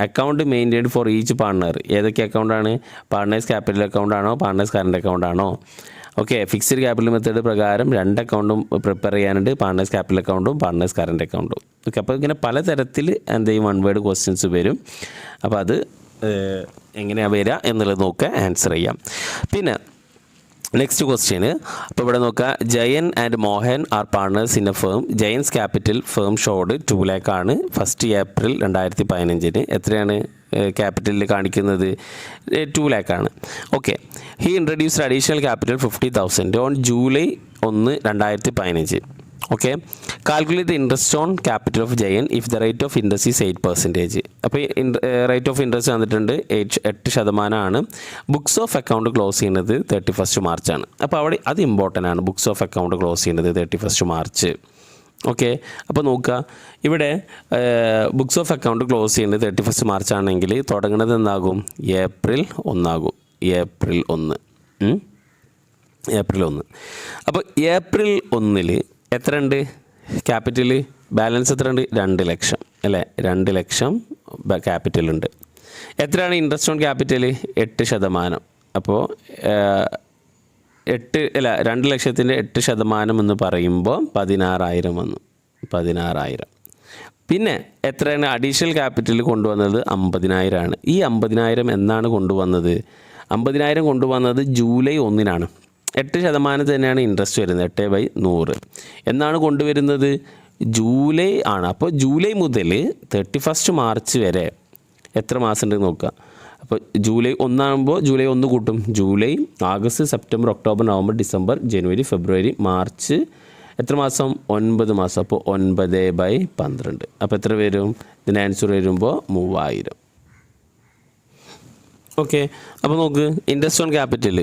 account maintained for each partner. ഏതൊക്കെ അക്കൗണ്ടാണ്? പാർട്ണേഴ്സ് ക്യാപിറ്റൽ അക്കൗണ്ട് ആണോ? പാർട്ണേഴ്സ് കറൻറ്റ് അക്കൗണ്ട് ആണോ? ഓക്കെ, ഫിക്സ്ഡ് ക്യാപിറ്റൽ മെത്തേഡ് പ്രകാരം 2 അക്കൗണ്ടും പ്രിപ്പയർ ചെയ്യാനുണ്ട്. പാർട്ണേഴ്സ് ക്യാപിറ്റൽ അക്കൗണ്ടും പാർട്ണേഴ്സ് കറൻറ്റ് അക്കൗണ്ടും. ഓക്കെ, അപ്പോൾ ഇങ്ങനെ പലതരത്തിൽ എന്തെങ്കിലും 1 വേർഡ് ക്വസ്റ്റ്യൻസ് വരും. അപ്പോൾ അത് എങ്ങനെയാണ് വരിക എന്നുള്ളത് നോക്കുക, ആൻസർ ചെയ്യാം. പിന്നെ നെക്സ്റ്റ് ക്വസ്റ്റ്യൻ, അപ്പോൾ ഇവിടെ നോക്കുക. Jayan and Mohan are partners in a firm. Jayan's capital firm showed 2 lakh ആണ്. 1st April 2015 എത്രയാണ് ക്യാപിറ്റലിൽ കാണിക്കുന്നത്? 2 lakh ആണ്. Okay, he introduced additional capital 50,000 on July 1, 2015. Okay, calculate interest on capital of Jayan if the rate of interest is 8%. അപ്പോൾ റേറ്റ് ഓഫ് ഇൻട്രസ്റ്റ് വന്നിട്ടുണ്ട് 8% ആണ്. ബുക്സ് ഓഫ് അക്കൗണ്ട് ക്ലോസ് ചെയ്യുന്നത് 31st March ആണ്. അപ്പോൾ അവിടെ അത് ഇമ്പോർട്ടൻ്റ് ആണ്, ബുക്സ് ഓഫ് അക്കൗണ്ട് ക്ലോസ് ചെയ്യുന്നത് 31st March. ഓക്കെ, അപ്പോൾ നോക്കുക, ഇവിടെ ബുക്സ് ഓഫ് അക്കൗണ്ട് ക്ലോസ് ചെയ്യുന്നത് 31st March ആണെങ്കിൽ തുടങ്ങുന്നത് എന്താകും? April 1 ആകും. April 1. അപ്പോൾ April 1 എത്ര ഉണ്ട് ക്യാപിറ്റൽ? ബാലൻസ് എത്ര ഉണ്ട്? 2 ലക്ഷം അല്ലേ? 2 ലക്ഷം ക്യാപിറ്റലുണ്ട്. എത്രയാണ് ഇൻട്രസ്റ്റ് ഓൺ ക്യാപിറ്റൽ? 8%. അപ്പോൾ 2 ലക്ഷത്തിൻ്റെ 8% എന്ന് പറയുമ്പോൾ 16,000 വന്നു. 16,000. പിന്നെ എത്രയാണ് അഡീഷണൽ ക്യാപിറ്റൽ കൊണ്ടുവന്നത്? 50,000 ആണ്. ഈ 50,000 എന്നാണ് കൊണ്ടുവന്നത്? 50,000 കൊണ്ടുവന്നത് July 1 8% തന്നെയാണ് ഇൻട്രസ്റ്റ് വരുന്നത്, 8/100. എന്നാണ് കൊണ്ടുവരുന്നത്? ജൂലൈ ആണ്. അപ്പോൾ ജൂലൈ മുതൽ 31st March വരെ എത്ര മാസം ഉണ്ട് നോക്കുക. അപ്പോൾ July 1 ആകുമ്പോൾ July 1 കൂട്ടും. ജൂലൈ, ആഗസ്റ്റ്, സെപ്റ്റംബർ, ഒക്ടോബർ, നവംബർ, ഡിസംബർ, ജനുവരി, ഫെബ്രുവരി, മാർച്ച്, എത്ര മാസം? 9 മാസം. അപ്പോൾ 9/12. അപ്പോൾ എത്ര വരും? ഇതിന് ആൻസർ വരുമ്പോൾ 3000. ഓക്കെ, അപ്പോൾ നോക്ക്, ഇൻട്രസ്റ്റ് ഓൺ ക്യാപിറ്റൽ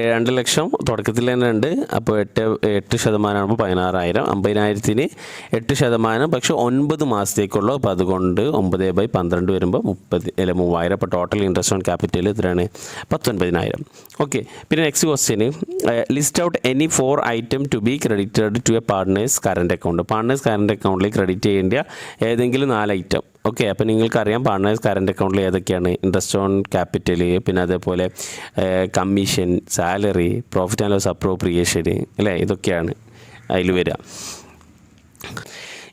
2 ലക്ഷം തുടക്കത്തിൽ തന്നെ ഉണ്ട്. അപ്പോൾ 8% ആകുമ്പോൾ 16,000. 50,000-ന് 8%, പക്ഷേ 9 മാസത്തേക്കുള്ളൂ. അപ്പോൾ അതുകൊണ്ട് 9/12 വരുമ്പോൾ 30,000. അപ്പോൾ ടോട്ടൽ ഇൻട്രസ്റ്റ് ഓൺ ക്യാപിറ്റൽ എത്രയാണ്? 19,000. ഓക്കെ, പിന്നെ next question, list out any 4 items to be credited to a partners current account. Partners current അക്കൗണ്ടിൽ ക്രെഡിറ്റ് ചെയ്യേണ്ട ഏതെങ്കിലും 4 ഐറ്റം. ഓക്കെ, അപ്പോൾ നിങ്ങൾക്കറിയാം പാർട്ട്നേഴ്സ് കറൻറ്റ് അക്കൗണ്ടിൽ ഏതൊക്കെയാണ്? ഇൻട്രസ്റ്റ് ഓൺ ക്യാപിറ്റൽ, പിന്നെ അതേപോലെ commission, salary, profit and loss appropriation അല്ലേ? ഇതൊക്കെയാണ് അതിൽ വരിക.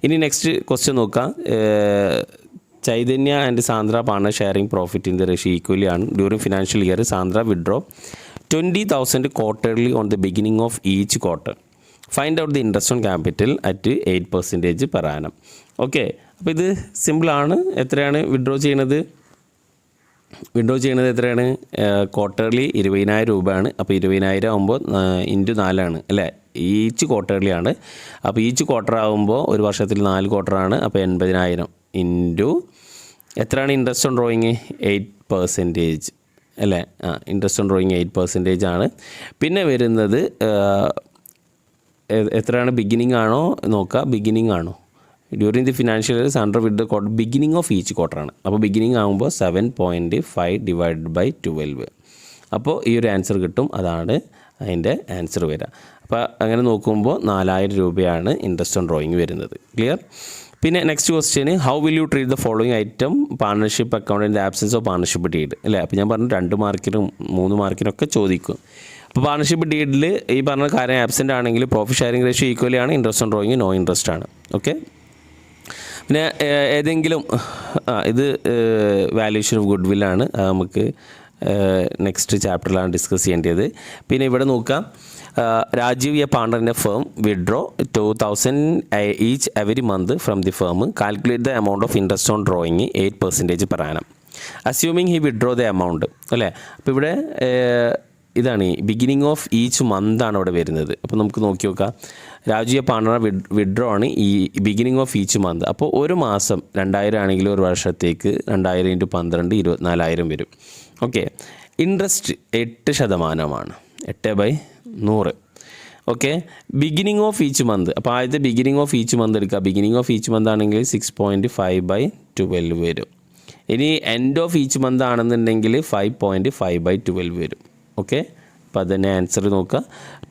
ഇനി നെക്സ്റ്റ് ക്വസ്റ്റ്യൻ നോക്കാം. Chaitanya and Sandra partner sharing profit in the ratio equally ആണ്. During financial year Sandra withdraw 20,000 quarterly on the beginning of each quarter. Find out the interest on capital at 8% per annum. Okay, അപ്പോൾ ഇത് സിമ്പിളാണ്. എത്രയാണ് വിഡ്രോ ചെയ്യുന്നത്? വിഡ്രോ ചെയ്യുന്നത് എത്രയാണ്? ക്വാർട്ടർലി 20,000 രൂപയാണ്. അപ്പോൾ 20,000 ആകുമ്പോൾ ഇൻറ്റു 4 അല്ലേ? ഈച്ച് ക്വാർട്ടർലി ആണ്. അപ്പോൾ ഈച്ച് ക്വാർട്ടർ ആകുമ്പോൾ ഒരു വർഷത്തിൽ 4 ക്വാർട്ടറാണ്. അപ്പോൾ 80,000 ഇൻറ്റു എത്രയാണ് ഇൻട്രസ്റ്റ് ഓൺ ഡ്രോയിങ്? 8% അല്ലേ? ഇൻട്രസ്റ്റ് ഓൺ ഡ്രോയിങ് 8% ആണ്. പിന്നെ വരുന്നത് എത്രയാണ്? ബിഗിനിങ് ആണോ നോക്കുക. ബിഗിനിങ് ആണോ? During the financial year under with the quarter beginning of each ക്വാർട്ടറാണ്. അപ്പോൾ ബിഗിനിങ് ആകുമ്പോൾ 7.5 ഡിവൈഡഡ് ബൈ 12. അപ്പോൾ ഈ ഒരു ആൻസർ കിട്ടും. അതാണ് അതിൻ്റെ ആൻസർ വരിക. അപ്പോൾ അങ്ങനെ നോക്കുമ്പോൾ 4,000 രൂപയാണ് ഇൻട്രസ്റ്റ് ഓൺ ഡ്രോയിങ് വരുന്നത്. ക്ലിയർ? പിന്നെ next question, how will you treat the following item partnership account in the absence of partnership deed അല്ലേ? അപ്പോൾ ഞാൻ പറഞ്ഞു 2 മാർക്കിനും 3 മാർക്കിനൊക്കെ ചോദിക്കും. അപ്പോൾ പാർട്ണർഷിപ്പ് ഡീഡിൽ ഈ പറഞ്ഞ കാര്യം ആബ്സെൻ്റ് ആണെങ്കിൽ പ്രോഫിറ്റ് ഷെയറിംഗ് റേഷ്യോ ഈക്വലി ആണ്. Interest on drawing no interest ആണ്. ഓക്കെ. പിന്നെ ഏതെങ്കിലും ഇത് വാല്യൂഷൻ ഓഫ് ഗുഡ് വില്ലാണ്. നമുക്ക് നെക്സ്റ്റ് ചാപ്റ്ററിലാണ് ഡിസ്കസ് ചെയ്യേണ്ടത്. പിന്നെ ഇവിടെ നോക്കാം, Rajeev a partner in a firm withdrew 2,000 each every month from the firm. Calculate the amount of interest on drawing 8% per annum. Assuming he withdrew the amount അല്ലേ? അപ്പോൾ ഇവിടെ ഇതാണ് ഈ ബിഗിനിങ് ഓഫ് ഈച്ച് മന്താണ് ഇവിടെ വരുന്നത്. അപ്പോൾ നമുക്ക് നോക്കി നോക്കാം. രാജീവ് പാർട്ണർ വിഡ്രോ ആണ് ഈ ബിഗിനിങ് ഓഫ് ഈച്ച് മന്ത്. അപ്പോൾ ഒരു മാസം 2,000 ആണെങ്കിൽ ഒരു വർഷത്തേക്ക് 2,000 × 12 24,000 വരും. Okay. Interest 8% 8/100. Okay. Beginning of each month, അപ്പോൾ ആദ്യത്തെ ബിഗിനിങ് ഓഫ് ഈച്ച് മന്ത് എടുക്കുക. ബിഗിനിങ് ഓഫ് ഈച്ച് മന്ത് ആണെങ്കിൽ 6.5/12 വരും. ഇനി എൻഡ് ഓഫ് ഈച്ച് മന്ത് ആണെന്നുണ്ടെങ്കിൽ 5.5/12 വരും. ഓക്കെ. അപ്പോൾ അതിൻ്റെ ആൻസർ നോക്കുക.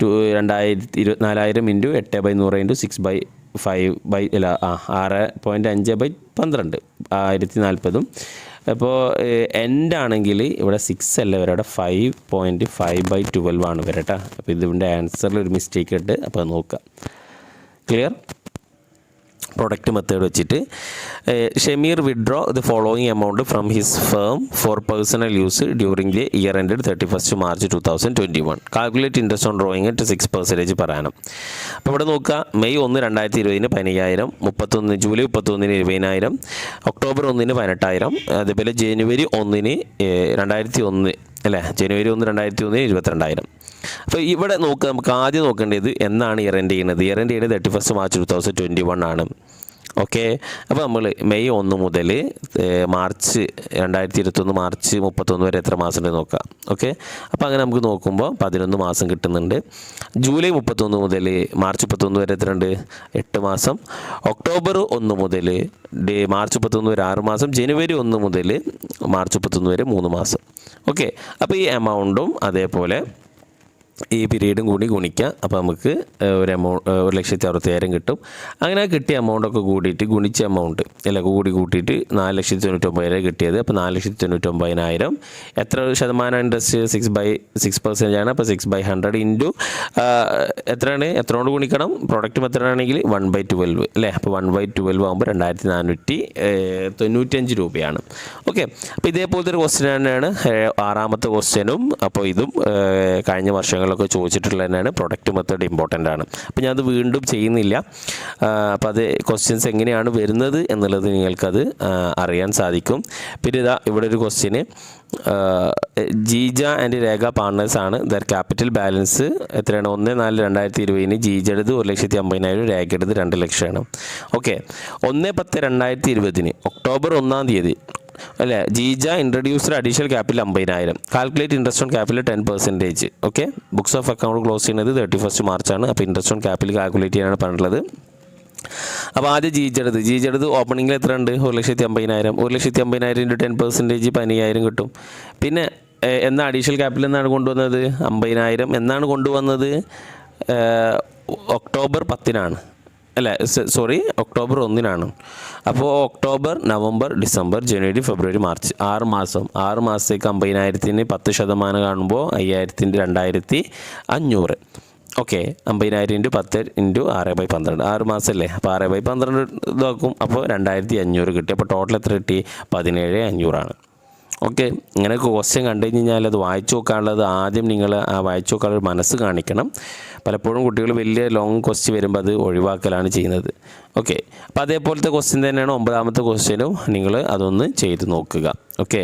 24,000 ഇൻറ്റു 8/100 ഇൻറ്റു 6.5/12 1040. അപ്പോൾ എൻഡ് ആണെങ്കിൽ ഇവിടെ 6 അല്ല വരെ 5.5/12 ആണ് വരട്ടെ. അപ്പോൾ ഇതിൻ്റെ ആൻസറിൽ ഒരു മിസ്റ്റേക്ക് ഉണ്ട്. അപ്പോൾ അത് നോക്കുക. ക്ലിയർ? പ്രൊഡക്റ്റ് മെത്തേഡ് വെച്ചിട്ട് Shameer withdraw the following amount from his firm for personal use during the year ended 31 March 2021. Calculate interest on drawing at 6% per annum. അപ്പോൾ ഇവിടെ നോക്കുക, മെയ് 1 2020 15,000, ജൂലൈ 31 20,000, ഒക്ടോബർ 1 18,000, അതേപോലെ ജനുവരി 1 2001 അല്ലേ? ജനുവരി 1 2001 22,000. അപ്പോൾ ഇവിടെ നോക്കുക, നമുക്ക് ആദ്യം നോക്കേണ്ടത് എന്നാണ് ഇയർ എൻഡ് ചെയ്യുന്നത്. ഇയർ എൻഡ് ചെയ്യുന്നത് 31 മാർച്ച് 2021 ആണ്. ഓക്കെ. അപ്പോൾ നമ്മൾ മെയ് 1 മുതൽ മാർച്ച് 2021 മാർച്ച് 31 വരെ എത്ര മാസം ഉണ്ട് നോക്കാം. ഓക്കെ. അപ്പോൾ അങ്ങനെ നമുക്ക് നോക്കുമ്പോൾ 11 മാസം കിട്ടുന്നുണ്ട്. ജൂലൈ 31 മുതൽ മാർച്ച് 31 വരെ എത്ര ഉണ്ട്? 8 മാസം. ഒക്ടോബർ 1 മുതൽ മാർച്ച് 31 വരെ 6 മാസം. ജനുവരി 1 മുതൽ മാർച്ച് 31 വരെ 3 മാസം. ഓക്കെ. അപ്പോൾ ഈ എമൗണ്ടും അതേപോലെ ഈ പീരീഡും കൂടി ഗുണിക്കുക. അപ്പോൾ നമുക്ക് ഒരു എമൗണ്ട് 1,60,000 കിട്ടും. അങ്ങനെ കിട്ടിയ എമൗണ്ടൊക്കെ കൂടിയിട്ട് ഗുണിച്ച എമൗണ്ട് അല്ല കൂട്ടിയിട്ട് 4,99,000 കിട്ടിയത്. അപ്പോൾ 4,99,000 എത്ര ശതമാനം ഇൻട്രസ്റ്റ്? 6% ആണ്. അപ്പോൾ 6/100 ഇൻറ്റു എത്രയാണ്? എത്രയോണ്ട് ഗുണിക്കണം? പ്രൊഡക്റ്റ് മെത്തേഡ് ആണെങ്കിൽ 1/12 അല്ലേ? അപ്പോൾ 1/12 ആകുമ്പോൾ 2,495 രൂപയാണ്. ഓക്കെ. അപ്പോൾ ഇതേപോലത്തെ ഒരു ക്വസ്റ്റ്യൻ തന്നെയാണ് 6ാമത്തെ ക്വസ്റ്റ്യനും. അപ്പോൾ ഇതും കഴിഞ്ഞ വർഷങ്ങളൊക്കെ ചോദിച്ചിട്ടുള്ള തന്നെയാണ്. പ്രൊഡക്റ്റ് മെത്തേഡ് ഇമ്പോർട്ടൻ്റ് ആണ്. അപ്പോൾ ഞാനത് വീണ്ടും ചെയ്യുന്നില്ല. അപ്പോൾ അത് ക്വസ്റ്റ്യൻസ് എങ്ങനെയാണ് വരുന്നത് എന്നുള്ളത് നിങ്ങൾക്കത് അറിയാൻ സാധിക്കും. പിന്നെ ഇതാ ഇവിടെ ഒരു ക്വസ്റ്റ്യന്, ജീജ ആൻഡ് രേഖ പാർട്ട്നേഴ്സ് ആണ്. ദർ ക്യാപിറ്റൽ ബാലൻസ് എത്രയാണ്? 1/4/2020 ജീജയുടേത് 1,50,000, രേഖയുടേത് 2 ലക്ഷമാണ്. ഓക്കെ. 1/10/2020 ഒക്ടോബർ 1-ാം തീയതി അല്ലേ? Jeeja introduced additional capital 50,000. Calculate interest on capital 10%. Okay. Books of account close ചെയ്യുന്നത് 31 മാർച്ചാണ്. അപ്പോൾ ഇൻട്രസ്റ്റ് ഓൺ ക്യാപിറ്റൽ കാൽക്കുലേറ്റ് ചെയ്യാനാണ് പറഞ്ഞിട്ടുള്ളത്. അപ്പോൾ ആദ്യം ജീജെടുത്ത് ഓപ്പണിങ്ങിൽ എത്ര ഉണ്ട്? 1,50,000. 1,50,000 ഇൻറ്റു 10% 15,000 കിട്ടും. പിന്നെ എന്നാ അഡീഷണൽ ക്യാപിറ്റൽ എന്നാണ് കൊണ്ടുവന്നത്? 50,000 എന്നാണ് കൊണ്ടുവന്നത്? ഒക്ടോബർ 10-നാണ് അല്ലേ? സോറി, ഒക്ടോബർ 1-നാണ്. അപ്പോൾ ഒക്ടോബർ, നവംബർ, ഡിസംബർ, ജനുവരി, ഫെബ്രുവരി, മാർച്ച് 6 മാസം. 6 മാസത്തേക്ക് 50,000-ന് 10% കാണുമ്പോൾ 5,000-ൻ്റെ 2,500. ഓക്കെ. 50,000 ഇൻറ്റു 10 ഇൻറ്റു 6/12 6 മാസമല്ലേ? അപ്പോൾ 6/12 ഇതാക്കും. അപ്പോൾ 2,500 കിട്ടി. അപ്പോൾ ടോട്ടൽ എത്ര കിട്ടി? 17,500 ആണ്. ഓക്കെ, ഇങ്ങനെ ക്വസ്റ്റ്യൻ കണ്ടു കഴിഞ്ഞാൽ അത് വായിച്ചു നോക്കാനുള്ളത് ആദ്യം നിങ്ങൾ ആ വായിച്ചു നോക്കാനുള്ള മനസ്സ് കാണിക്കണം. പലപ്പോഴും കുട്ടികൾ വലിയ ലോങ് ക്വസ്റ്റ്യൻ വരുമ്പോൾ അത് ഒഴിവാക്കലാണ് ചെയ്യുന്നത്. ഓക്കെ, അപ്പോൾ അതേപോലത്തെ ക്വസ്റ്റ്യൻ തന്നെയാണ് 9ാമത്തെ ക്വസ്റ്റ്യനും. നിങ്ങൾ അതൊന്ന് ചെയ്ത് നോക്കുക. ഓക്കെ,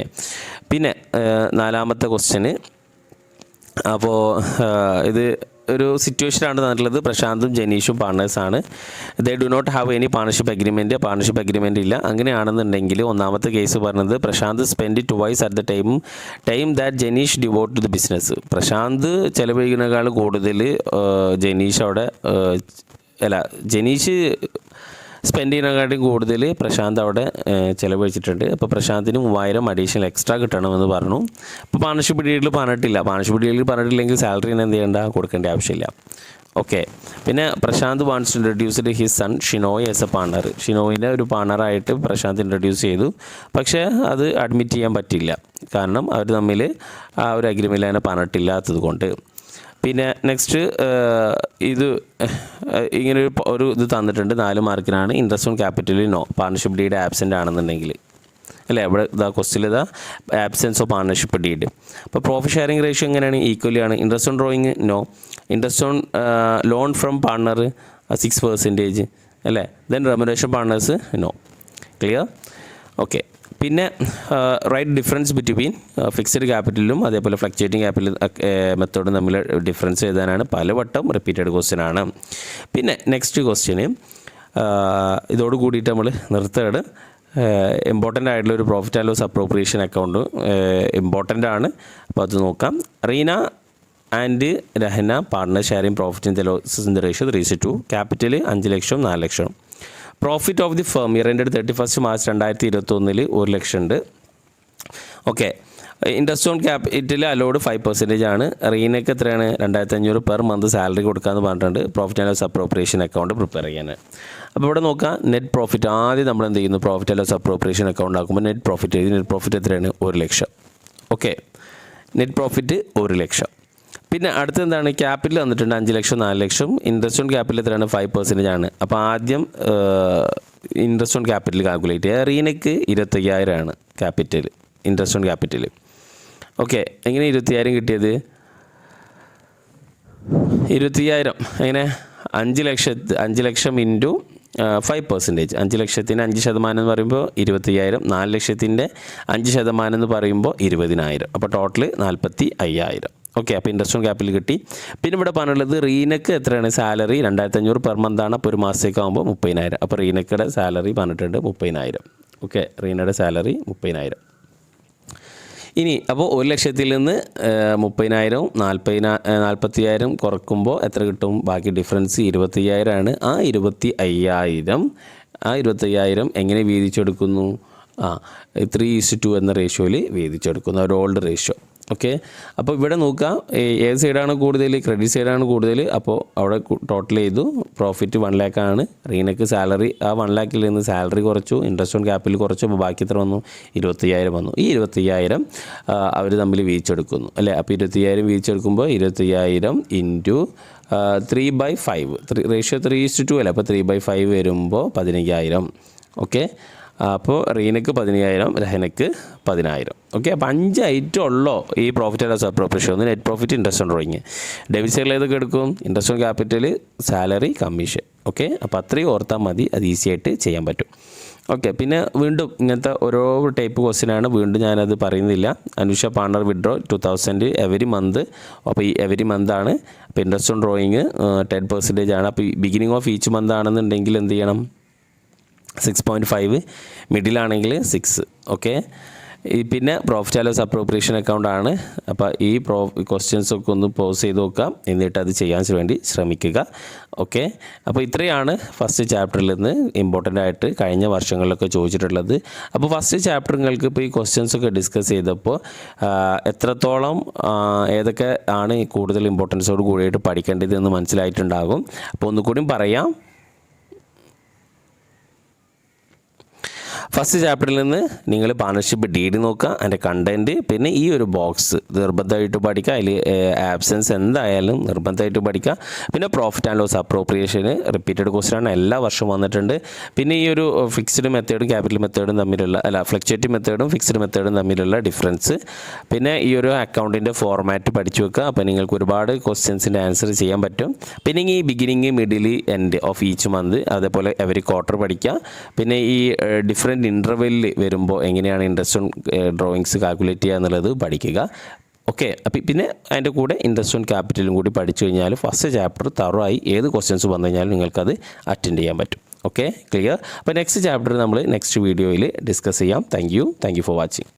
പിന്നെ 4ാമത്തെ ക്വസ്റ്റ്യന്, അപ്പോൾ ഇത് ഒരു സിറ്റുവേഷനാണ് തന്നിട്ടുള്ളത്. പ്രശാന്തും ജനീഷും പാർട്ട്നേഴ്സാണ്. They do not have any partnership agreement ഇല്ല. അങ്ങനെയാണെന്നുണ്ടെങ്കിൽ 1ാമത്തെ കേസ് പറഞ്ഞത് Prashanth spend twice at the time that Janeesh devote to the business. Prashanth ചിലവഴിക്കുന്നതിനേക്കാൾ കൂടുതൽ ജനീഷ് സ്പെൻഡ് ചെയ്യുന്നതിനെക്കാട്ടും കൂടുതൽ പ്രശാന്ത് അവിടെ ചിലവഴിച്ചിട്ടുണ്ട്. അപ്പോൾ പ്രശാന്തിന് 3000 അഡീഷണൽ എക്സ്ട്രാ കിട്ടണമെന്ന് പറഞ്ഞു. അപ്പോൾ പാർട്ണർഷിപ്പ് ഡീലിൽ പറഞ്ഞിട്ടില്ലെങ്കിൽ സാലറി എന്ത് ചെയ്യേണ്ട, കൊടുക്കേണ്ട ആവശ്യമില്ല. ഓക്കെ, പിന്നെ Prashanth wants to introduced his son Shinoy as a partner. ഷിനോയിനെ ഒരു പാർട്ണറായിട്ട് പ്രശാന്ത് ഇൻട്രൊഡ്യൂസ് ചെയ്തു. പക്ഷേ അത് അഡ്മിറ്റ് ചെയ്യാൻ പറ്റില്ല. കാരണം അവർ തമ്മിൽ ആ ഒരു അഗ്രിമെൻറ്റിൽ അങ്ങനെ പറഞ്ഞിട്ടില്ലാത്തത് കൊണ്ട്. പിന്നെ നെക്സ്റ്റ് ഇത് ഇങ്ങനെ ഒരു ഇത് തന്നിട്ടുണ്ട് 4 മാർക്കിനാണ്. ഇൻട്രസ്റ്റ് ഓൺ ക്യാപിറ്റലിൽ നോ, പാർട്ണർഷിപ്പ് ഡീഡ് ആബ്സെൻ്റ് ആണെന്നുണ്ടെങ്കിൽ അല്ലേ, ഇവിടെ ക്വസ്റ്റിൽ ആബ്സെൻസ് ഓഫ് പാർട്ണർഷിപ്പ് ഡീഡ്. അപ്പോൾ പ്രോഫിറ്റ് ഷെയറിംഗ് റേഷ്യോ എങ്ങനെയാണ്, ഈക്വലി ആണ്. Interest on drawing no. Interest on loan from partner 6% അല്ലേ. Then remuneration partners no. Clear? Okay, പിന്നെ റൈറ്റ് ഡിഫറൻസ് ബിറ്റ്വീൻ ഫിക്സഡ് ക്യാപിറ്റലും അതേപോലെ ഫ്ലക്ച്വേറ്റിംഗ് ക്യാപിറ്റൽ മെത്തേഡും തമ്മിൽ ഡിഫറൻസ് എഴുതാനാണ്. പലവട്ടം റിപ്പീറ്റഡ് ക്വസ്റ്റ്യൻ ആണ്. പിന്നെ നെക്സ്റ്റ് ക്വസ്റ്റ്യന് ഇതോട് കൂടിയിട്ട് നമ്മൾ നിർത്തുകയാണ്. ഇമ്പോർട്ടൻ്റ് ആയിട്ടുള്ള ഒരു profit and loss appropriation account important ആണ്. അപ്പോൾ അത് നോക്കാം. Reena and Rehana partner sharing profit in the losses in the ratio 3:2. Capital 5 lakh 4 lakh. Profit of the firm year end 31 March 2021 1 lakh ഉണ്ട്. Okay, interest on capital allowed 5% ആണ്. റീനയ്ക്ക് എത്രയാണ്, 2500 പെർ മന്ത് സാലറി കൊടുക്കാമെന്ന് പറഞ്ഞിട്ടുണ്ട്. Profit and loss appropriation account prepare ചെയ്യാൻ. അപ്പോൾ ഇവിടെ നോക്കാം, നെറ്റ് പ്രോഫിറ്റ് ആദ്യം നമ്മൾ എന്ത് ചെയ്യുന്നു, profit and loss appropriation account ആക്കുമ്പോൾ നെറ്റ് പ്രോഫിറ്റ് എത്രയാണ്, 1 lakh. Okay, net profit 1 lakh. പിന്നെ അടുത്ത് എന്താണ്, ക്യാപിറ്റൽ തന്നിട്ടുണ്ട് 5 lakh 4 lakh. Interest on capital എത്രയാണ്, 5% ആണ്. അപ്പോൾ ആദ്യം ഇൻട്രസ്റ്റ് ഓൺ ക്യാപിറ്റൽ കാൽക്കുലേറ്റ് ചെയ്യുക. റീനയ്ക്ക് 25000 ആണ് capital, interest on capital. Okay, എങ്ങനെ 25000 കിട്ടിയത്, 25000 എങ്ങനെ 5 ലക്ഷം ഇൻറ്റു 5%. 5 ലക്ഷത്തിന് 5% എന്ന് പറയുമ്പോൾ 25000, 4 ലക്ഷത്തിൻ്റെ 5% എന്ന് പറയുമ്പോൾ 20000. അപ്പോൾ ടോട്ടൽ 45000. ഓക്കെ, അപ്പോൾ ഇൻട്രസ്റ്റ് ഓൺ ക്യാപിറ്റൽ കിട്ടി. പിന്നെ ഇവിടെ പറഞ്ഞുള്ളത് റീനക്ക് എത്രയാണ് സാലറി, 2500 പെർ മന്താണ്. അപ്പോൾ ഒരു മാസത്തേക്ക് ആകുമ്പോൾ 30000. അപ്പോൾ റീനക്കയുടെ സാലറി പറഞ്ഞിട്ടുണ്ട് 30000. ഓക്കെ, റീനയുടെ സാലറി 30000. ഇനി അപ്പോൾ 1 ലക്ഷത്തിൽ നിന്ന് 30000 45000 കുറക്കുമ്പോൾ എത്ര കിട്ടും, ബാക്കി ഡിഫറൻസ് 25000 ആണ്. ആ 25000 എങ്ങനെ വീതിച്ചെടുക്കുന്നു, 3:2 എന്ന റേഷ്യോയിൽ വീതിച്ചെടുക്കുന്നു, ഒരു ഓൾഡ് റേഷ്യോ. ഓക്കെ, അപ്പോൾ ഇവിടെ നോക്കാം, ഏത് സൈഡാണ് കൂടുതൽ, ക്രെഡിറ്റ് സൈഡാണ് കൂടുതൽ. അപ്പോൾ അവിടെ ടോട്ടൽ ചെയ്തു, പ്രോഫിറ്റ് 1 lakh ആണ്. റീനക്ക് സാലറി ആ 1 lakhൽ നിന്ന് സാലറി കുറച്ചു, ഇൻട്രസ്റ്റ് ഓൺ ക്യാപിറ്റൽ കുറച്ചു. അപ്പോൾ ബാക്കി എത്ര വന്നു, 25000 വന്നു. ഈ 25000 അവർ തമ്മിൽ വീതിച്ചെടുക്കുന്നു അല്ലേ. അപ്പോൾ 25000 വീതിച്ചെടുക്കുമ്പോൾ 25000 ഇൻറ്റു 3/5 റേഷ്യോ 3:2 അല്ലേ. അപ്പോൾ 3/5 വരുമ്പോൾ 15000. ഓക്കെ, അപ്പോൾ റീനക്ക് 15000, രഹനക്ക് 10000. ഓക്കെ, അപ്പോൾ 5 ഐറ്റം ഉള്ളോ ഈ പ്രോഫിറ്റ് ആൻഡ് ലോസ് അപ്രോപ്രിയേഷൻ. ഒന്ന് net profit, interest on drawing. Debit സൈഡിൽ ഏതൊക്കെ എടുക്കും, interest on capital, salary, commission. Okay, അപ്പോൾ അത്രയും ഓർത്താൽ മതി, അത് ഈസി ആയിട്ട് ചെയ്യാൻ പറ്റും. ഓക്കെ, പിന്നെ വീണ്ടും ഇങ്ങനത്തെ ഓരോ ടൈപ്പ് ക്വസ്റ്റ്യനാണ്, വീണ്ടും ഞാനത് പറയുന്നില്ല. Anusha partner withdraw 2000 every month. അപ്പോൾ ഈ എവരി മന്താണ്. അപ്പോൾ ഇൻട്രസ്റ്റ് ഓൺ ഡ്രോയിങ് 10% ആണ്. അപ്പോൾ ബിഗിനിങ് ഓഫ് ഈച്ച് മന്ത് ആണെന്നുണ്ടെങ്കിൽ എന്ത് ചെയ്യണം, 6.5, മിഡിലാണെങ്കിൽ 6. ഓക്കെ, പിന്നെ profit and loss appropriation account ആണ്. അപ്പോൾ ഈ ക്വസ്റ്റ്യൻസൊക്കെ ഒന്ന് പോസ് ചെയ്ത് നോക്കാം, എന്നിട്ട് അത് ചെയ്യാൻ വേണ്ടി ശ്രമിക്കുക. ഓക്കെ, അപ്പോൾ ഇത്രയാണ് ഫസ്റ്റ് ചാപ്റ്ററിൽ നിന്ന് ഇമ്പോർട്ടൻ്റ് ആയിട്ട് കഴിഞ്ഞ വർഷങ്ങളിലൊക്കെ ചോദിച്ചിട്ടുള്ളത്. അപ്പോൾ ഫസ്റ്റ് ചാപ്റ്റർ നിങ്ങൾക്ക് ഇപ്പോൾ ഈ ക്വസ്റ്റ്യൻസൊക്കെ ഡിസ്കസ് ചെയ്തപ്പോൾ എത്രത്തോളം ഏതൊക്കെ ആണ് കൂടുതൽ ഇമ്പോർട്ടൻസോട് കൂടിയിട്ട് പഠിക്കേണ്ടതെന്ന് മനസ്സിലായിട്ടുണ്ടാകും. അപ്പോൾ ഒന്നുകൂടി പറയാം. ഫസ്റ്റ് ചാപ്റ്ററിൽ നിന്ന് നിങ്ങൾ പാർട്ണർഷിപ്പ് ഡീഡ് നോക്കുക, അതിൻ്റെ കണ്ടൻറ്റ്, പിന്നെ ഈ ഒരു ബോക്സ് നിർബന്ധമായിട്ട് പഠിക്കുക. അതിൽ ആബ്സെൻസ് എന്തായാലും നിർബന്ധമായിട്ട് പഠിക്കുക. പിന്നെ പ്രോഫിറ്റ് ആൻഡ് ലോസ് അപ്രോപ്രിയേഷന് റിപ്പീറ്റഡ് ക്വസ്റ്റ്യനാണ്, എല്ലാ വർഷവും വന്നിട്ടുണ്ട്. പിന്നെ ഈ ഒരു ഫിക്സ്ഡ് മെത്തേഡും ക്യാപിറ്റൽ മെത്തേഡും തമ്മിലുള്ള ഫ്ലക്ച്വേറ്റീവ് മെത്തേഡും ഫിക്സ്ഡ് മെത്തേഡും തമ്മിലുള്ള ഡിഫറൻസ്, പിന്നെ ഈ ഒരു അക്കൗണ്ടിൻ്റെ ഫോർമാറ്റ് പഠിച്ചു വെക്കുക. അപ്പോൾ നിങ്ങൾക്ക് ഒരുപാട് ക്വസ്റ്റ്യൻസിൻ്റെ ആൻസർ ചെയ്യാൻ പറ്റും. പിന്നെ ഈ beginning middle end of each month, അതേപോലെ എവരി ക്വാർട്ടർ പഠിക്കുക. പിന്നെ ഈ ഡിഫറെൻറ്റ് ഇൻ്റർവെല്ലിൽ വരുമ്പോൾ എങ്ങനെയാണ് ഇൻട്രസ്റ്റ് ഓൺ ഡ്രോയിങ്സ് കാൽക്കുലേറ്റ് ചെയ്യുക എന്നുള്ളത് പഠിക്കുക. ഓക്കെ, അപ്പോൾ പിന്നെ അതിൻ്റെ കൂടെ ഇൻട്രസ്റ്റ് ഓൺ ക്യാപിറ്റലും കൂടി പഠിച്ചു കഴിഞ്ഞാൽ ഫസ്റ്റ് ചാപ്റ്റർ തറവായി ഏത് ക്വസ്റ്റ്യൻസ് വന്നു കഴിഞ്ഞാലും നിങ്ങൾക്കത് അറ്റൻഡ് ചെയ്യാൻ പറ്റും. Okay, clear. അപ്പോൾ നെക്സ്റ്റ് ചാപ്റ്റർ നമ്മൾ നെക്സ്റ്റ് വീഡിയോയിൽ ഡിസ്കസ് ചെയ്യാം. Thank you for watching.